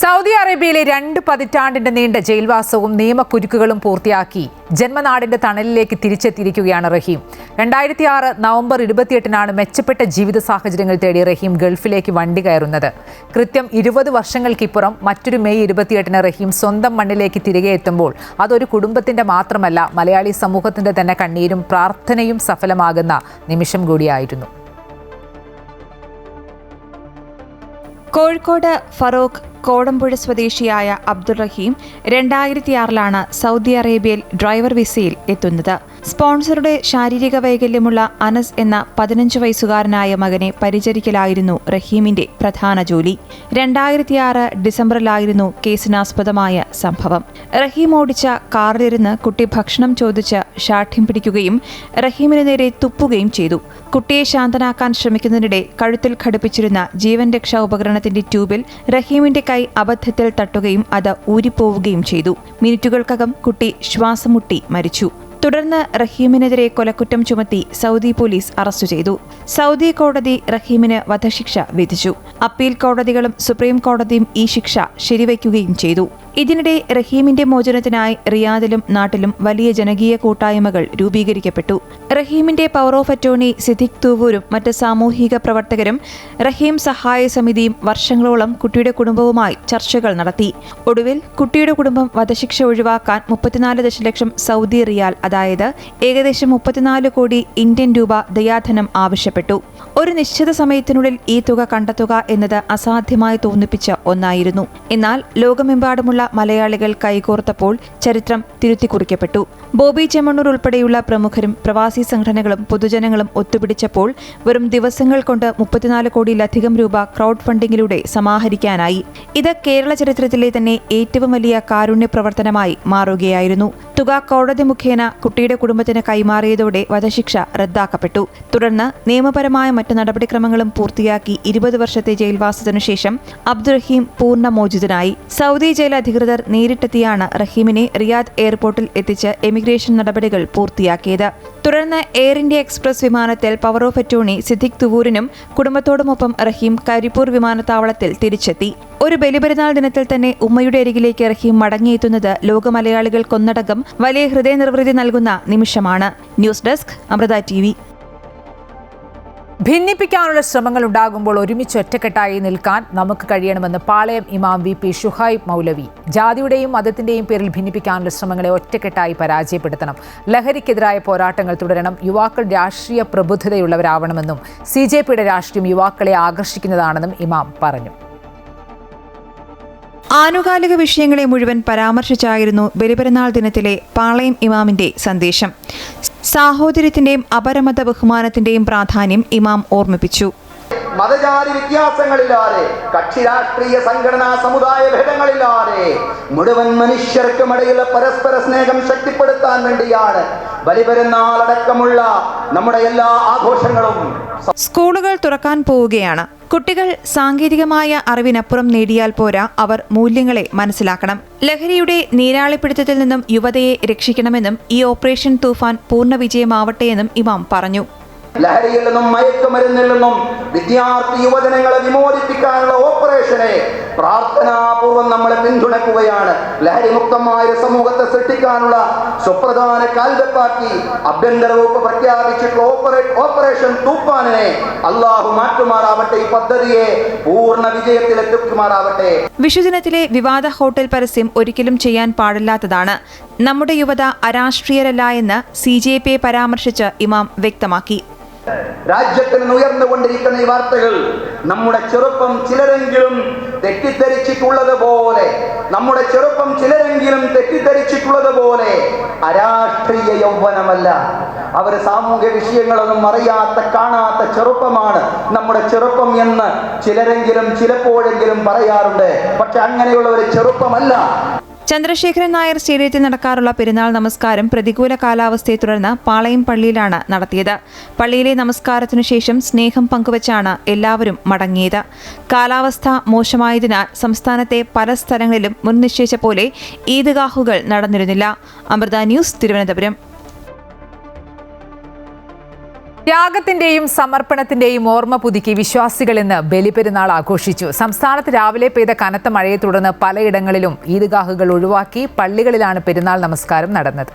Saudi അറേബ്യയിലെ 2 പതിറ്റാണ്ടിന്റെ നീണ്ട ജയിൽവാസവും നിയമക്കുരുക്കുകളും പൂർത്തിയാക്കി ജന്മനാടിന്റെ തണലിലേക്ക് തിരിച്ചെത്തിയിരിക്കുകയാണ് റഹീം. 2006 നവംബർ 28-നാണ് മെച്ചപ്പെട്ട ജീവിത സാഹചര്യങ്ങൾ തേടി റഹീം ഗൾഫിലേക്ക് വണ്ടി കയറുന്നത്. കൃത്യം 20 വർഷങ്ങൾക്കിപ്പുറം മറ്റൊരു മെയ് 28-ന് റഹീം സ്വന്തം മണ്ണിലേക്ക് തിരികെ എത്തുമ്പോൾ അതൊരു കുടുംബത്തിന്റെ മാത്രമല്ല, മലയാളി സമൂഹത്തിന്റെ തന്നെ കണ്ണീരും പ്രാർത്ഥനയും സഫലമാകുന്ന നിമിഷം കൂടിയായിരുന്നു. കോഴിക്കോട് ഫറൂഖ് കോടമ്പുഴ സ്വദേശിയായ അബ്ദുൾ റഹീം 2006-ലാണ് സൗദി അറേബ്യയിൽ ഡ്രൈവർ വിസയിൽ എത്തുന്നത്. സ്പോൺസറുടെ ശാരീരിക വൈകല്യമുള്ള അനസ് എന്ന 15 വയസ്സുകാരനായ മകനെ പരിചരിക്കലായിരുന്നു റഹീമിന്റെ പ്രധാന ജോലി. 2006 ഡിസംബറിലായിരുന്നു കേസിനാസ്പദമായ സംഭവം. റഹീം ഓടിച്ച കാറിലിരുന്ന് കുട്ടി ഭക്ഷണം ചോദിച്ച് ശാഠ്യം പിടിക്കുകയും റഹീമിന് നേരെ തുപ്പുകയും ചെയ്തു. കുട്ടിയെ ശാന്തനാക്കാൻ ശ്രമിക്കുന്നതിനിടെ കഴുത്തിൽ ഘടിപ്പിച്ചിരുന്ന ജീവൻ രക്ഷാ ഉപകരണത്തിന്റെ ട്യൂബിൽ റഹീമിന്റെ കൈ അബദ്ധത്തിൽ തട്ടുകയും അത് ഊരിപ്പോവുകയും ചെയ്തു. മിനിറ്റുകൾക്കകം കുട്ടി ശ്വാസം മുട്ടി മരിച്ചു. തുടർന്ന് റഹീമിനെതിരെ കൊലക്കുറ്റം ചുമത്തി സൗദി പോലീസ് അറസ്റ്റ് ചെയ്തു. സൗദി കോടതി റഹീമിന് വധശിക്ഷ വിധിച്ചു. അപ്പീൽ കോടതികളും സുപ്രീം കോടതിയും ഈ ശിക്ഷ ശരിവയ്ക്കുകയും ചെയ്തു. ഇതിനിടെ റഹീമിന്റെ മോചനത്തിനായി റിയാദിലും നാട്ടിലും വലിയ ജനകീയ കൂട്ടായ്മകൾ രൂപീകരിക്കപ്പെട്ടു. റഹീമിന്റെ പവർ ഓഫ് അറ്റോർണി സിദ്ദിഖ് തൂവൂരും മറ്റ് സാമൂഹിക പ്രവർത്തകരും റഹീം സഹായ സമിതിയും വർഷങ്ങളോളം കുട്ടിയുടെ കുടുംബവുമായി ചർച്ചകൾ നടത്തി. ഒടുവിൽ കുട്ടിയുടെ കുടുംബം വധശിക്ഷ ഒഴിവാക്കാൻ 34 ദശലക്ഷം സൗദി റിയാൽ, അതായത് ഏകദേശം 34 കോടി ഇന്ത്യൻ രൂപ ദയാധനം ആവശ്യപ്പെട്ടു. ഒരു നിശ്ചിത സമയത്തിനുള്ളിൽ ഈ തുക കണ്ടെത്തുക എന്നത് അസാധ്യമായി തോന്നിപ്പിച്ച ഒന്നായിരുന്നു. എന്നാൽ ലോകമെമ്പാടുമുള്ള മലയാളികൾ കൈകോർത്തപ്പോൾ ചരിത്രം തിരുത്തിക്കുറിക്കപ്പെട്ടു. ബോബി ചെമ്മണ്ണൂർ ഉൾപ്പെടെയുള്ള പ്രമുഖരും പ്രവാസി സംഘടനകളും പൊതുജനങ്ങളും ഒത്തുപിടിച്ചപ്പോൾ വെറും ദിവസങ്ങൾ കൊണ്ട് 34 കോടിയിലധികം രൂപ ക്രൗഡ് ഫണ്ടിങ്ങിലൂടെ സമാഹരിക്കാനായി. ഇത് കേരള ചരിത്രത്തിലെ തന്നെ ഏറ്റവും വലിയ കാരുണ്യ പ്രവർത്തനമായി മാറുകയായിരുന്നു. തുക കോടതി മുഖേന കുട്ടിയുടെ കുടുംബത്തിന് കൈമാറിയതോടെ വധശിക്ഷ റദ്ദാക്കപ്പെട്ടു. തുടർന്ന് നിയമപരമായ മറ്റ് നടപടിക്രമങ്ങളും പൂർത്തിയാക്കി 20 വർഷത്തെ ജയിൽവാസത്തിനു ശേഷം അബ്ദുറഹീം പൂർണ്ണമോചിതനായി. സൗദി ജയിൽ അധികൃതർ നേരിട്ടെത്തിയാണ് റഹീമിനെ റിയാദ് എയർപോർട്ടിൽ എത്തിച്ച് എമിഗ്രേഷൻ നടപടികൾ പൂർത്തിയാക്കിയത്. തുടർന്ന് എയർ ഇന്ത്യ എക്സ്പ്രസ് വിമാനത്തിൽ പവർ ഓഫ് അറ്റോർണി സിദ്ദിഖ് തുവൂരിനും കുടുംബത്തോടുമൊപ്പം റഹീം കരിപ്പൂർ വിമാനത്താവളത്തിൽ തിരിച്ചെത്തി. ഒരു ബലിപെരുന്നാൾ ദിനത്തിൽ തന്നെ ഉമ്മയുടെ അരികിലേക്ക് റഹീം മടങ്ങിയെത്തുന്നത് ലോക മലയാളികൾക്കൊന്നടങ്കം വലിയ ഹൃദയനിർവൃതി നൽകുന്ന നിമിഷമാണ്. News desk Amrita TV. ഭിന്നിപ്പിക്കാനുള്ള ശ്രമങ്ങൾ ഉണ്ടാകുമ്പോൾ ഒരുമിച്ച് ഒറ്റക്കെട്ടായി നിൽക്കാൻ നമുക്ക് കഴിയണമെന്ന് പാളയം ഇമാം VP ഷുഹൈബ് മൗലവി. ജാതിയുടെയും മതത്തിന്റെയും പേരിൽ ഭിന്നിപ്പിക്കാനുള്ള ശ്രമങ്ങളെ ഒറ്റക്കെട്ടായി പരാജയപ്പെടുത്തണം. ലഹരിക്കെതിരായ പോരാട്ടങ്ങൾ തുടരണം. യുവാക്കൾ രാഷ്ട്രീയ പ്രബുദ്ധതയുള്ളവരാവണമെന്നും CJPയുടെ രാഷ്ട്രീയം യുവാക്കളെ ആകർഷിക്കുന്നതാണെന്നും ഇമാം പറഞ്ഞു. ആനുകാലിക വിഷയങ്ങളെ മുഴുവൻ പരാമർശിച്ചായിരുന്നു ബലിപെരുന്നാൾ ദിനത്തിലെ പാളയം ഇമാമിന്റെ സന്ദേശം. സാഹോദര്യത്തിന്റെയും അപരമത ബഹുമാനത്തിന്റെയും പ്രാധാന്യം ഇമാം ഓർമ്മിപ്പിച്ചു. മതജാതി വ്യത്യാസങ്ങളില്ലാതെ, കക്ഷി രാഷ്ട്രീയ സംഘടനാ സമുദായ ഭേദങ്ങളില്ലാതെ മുഴുവൻ മനുഷ്യർക്കുമിടയിലുള്ള പരസ്പര സ്നേഹം ശക്തിപ്പെടുത്താൻ വേണ്ടിയാണ് ബലിപെരുന്നാൾ അടക്കമുള്ള നമ്മുടെ എല്ലാ ആഘോഷങ്ങളും. സ്കൂളുകൾ തുറക്കാൻ പോവുകയാണ്. കുട്ടികൾ സാങ്കേതികമായ അറിവിനപ്പുറം നേടിയാൽ പോരാ, അവർ മൂല്യങ്ങളെ മനസ്സിലാക്കണം. ലഹരിയുടെ നീരാളിപ്പിടുത്തത്തിൽ നിന്നും യുവതയെ രക്ഷിക്കണമെന്നും ഈ ഓപ്പറേഷൻ തൂഫാൻ പൂർണ്ണ വിജയമാവട്ടെയെന്നും ഇമാം പറഞ്ഞു. ലഹരിയിൽ നിന്നും മയക്കുമരുന്നിൽ നിന്നും വിദ്യാർത്ഥി യുവജനങ്ങളെ വിമോചിപ്പിക്കാനുള്ള ഓപ്പറേഷനെ പ്രാർത്ഥനാപൂർവ്വം നമ്മൾ പിന്തുണക്കുകയാണ്. ലഹരി മുക്തമായ സമൂഹത്തെ സൃഷ്ടിക്കാനുള്ള സുപ്രധാന കാൽവെപ്പാക്കി ആഭ്യന്തര വകുപ്പ് പ്രഖ്യാപിച്ചിട്ടുള്ള ഓപ്പറേഷൻ തൂഫാനിനെ അള്ളാഹു മാറ്റുമാറാവട്ടെ. ഈ പദ്ധതിയെ പൂർണ്ണ വിജയത്തിലെത്തിക്കുമാറാവട്ടെ. വിഷുദിനത്തിലെ വിവാദ ഹോട്ടൽ പരസ്യം ഒരിക്കലും ചെയ്യാൻ പാടില്ലാത്തതാണ്. നമ്മുടെ യുവത അരാഷ്ട്രീയരല്ല എന്ന് CJPയെ പരാമർശിച്ച് ഇമാം വ്യക്തമാക്കി. രാജ്യത്തിൽ നിന്ന് ഉയർന്നുകൊണ്ടിരിക്കുന്ന ഈ വാർത്തകൾ നമ്മുടെ ചെറുപ്പം ചിലരെങ്കിലും തെറ്റിദ്ധരിച്ചിട്ടുള്ളതുപോലെ അരാഷ്ട്രീയ യൗവനമല്ല. അവർ സാമൂഹ്യ വിഷയങ്ങളൊന്നും അറിയാത്ത കാണാത്ത ചെറുപ്പമാണ് നമ്മുടെ ചെറുപ്പം എന്ന് ചിലരെങ്കിലും ചിലപ്പോഴെങ്കിലും പറയാറുണ്ട്. പക്ഷെ അങ്ങനെയുള്ള ഒരു ചെറുപ്പമല്ല. ചന്ദ്രശേഖരൻ നായർ സ്റ്റേഡിയത്തിൽ നടക്കാറുള്ള പെരുന്നാൾ നമസ്കാരം പ്രതികൂല കാലാവസ്ഥയെ തുടർന്ന് പാളയം പള്ളിയിലാണ് നടത്തിയത്. പള്ളിയിലെ നമസ്കാരത്തിനു ശേഷം സ്നേഹം പങ്കുവച്ചാണ് എല്ലാവരും മടങ്ങിയത്. കാലാവസ്ഥ മോശമായതിനാൽ സംസ്ഥാനത്തെ പല സ്ഥലങ്ങളിലും മുൻ നിശ്ചയിച്ച പോലെ ഈദ്ഗാഹുകൾ നടന്നിരുന്നില്ല. അമൃത ന്യൂസ്, തിരുവനന്തപുരം. ത്യാഗത്തിന്റെയും സമർപ്പണത്തിന്റെയും ഓർമ്മ പുതുക്കി വിശ്വാസികൾ ഇന്ന് ബലിപെരുന്നാൾ ആഘോഷിച്ചു. സംസ്ഥാനത്ത് രാവിലെ പെയ്ത കനത്ത മഴയെ തുടർന്ന് പലയിടങ്ങളിലും ഈദ്ഗാഹുകൾ ഒഴിവാക്കി പള്ളികളിലാണ് പെരുന്നാൾ നമസ്കാരം നടന്നത്.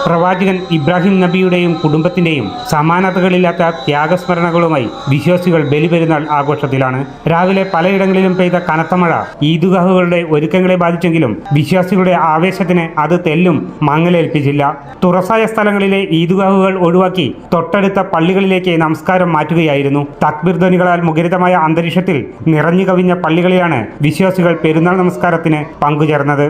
പ്രവാചകൻ ഇബ്രാഹിം നബിയുടെയും കുടുംബത്തിന്റെയും സമാനതകളില്ലാത്ത ത്യാഗസ്മരണകളുമായി വിശ്വാസികൾ ബലിപെരുന്നാൾ ആഘോഷത്തിലാണ്. രാവിലെ പലയിടങ്ങളിലും പെയ്ത കനത്ത മഴ ഈദ്ഗാഹുകളുടെ ഒരുക്കങ്ങളെ ബാധിച്ചെങ്കിലും വിശ്വാസികളുടെ ആവേശത്തിന് അത് തെല്ലും മങ്ങലേൽപ്പിച്ചില്ല. തുറസായ സ്ഥലങ്ങളിലെ ഈദ്ഗാഹുകൾ ഒഴിവാക്കി തൊട്ടടുത്ത പള്ളികളിലേക്ക് നമസ്കാരം മാറ്റുകയായിരുന്നു. തക്ബീർ ധ്വനികളാൽ മുഖരിതമായ അന്തരീക്ഷത്തിൽ നിറഞ്ഞു കവിഞ്ഞ പള്ളികളിലാണ് വിശ്വാസികൾ പെരുന്നാൾ നമസ്കാരത്തിന് പങ്കുചേർന്നത്.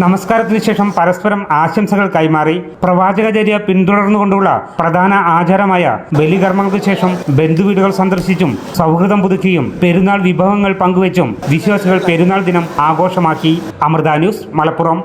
നമസ്കാരത്തിന് ശേഷം പരസ്പരം ആശംസകൾ കൈമാറി. പ്രവാചകചര്യ പിന്തുടർന്നുകൊണ്ടുള്ള പ്രധാന ആചാരമായ ബലികർമ്മങ്ങൾക്ക് ശേഷം ബന്ധുവീടുകൾ സന്ദർശിച്ചും സൗഹൃദം പുതുക്കിയും പെരുന്നാൾ വിഭവങ്ങൾ പങ്കുവച്ചും വിശ്വാസികൾ പെരുന്നാൾ ദിനം ആഘോഷമാക്കി. അമൃത ന്യൂസ്, മലപ്പുറം.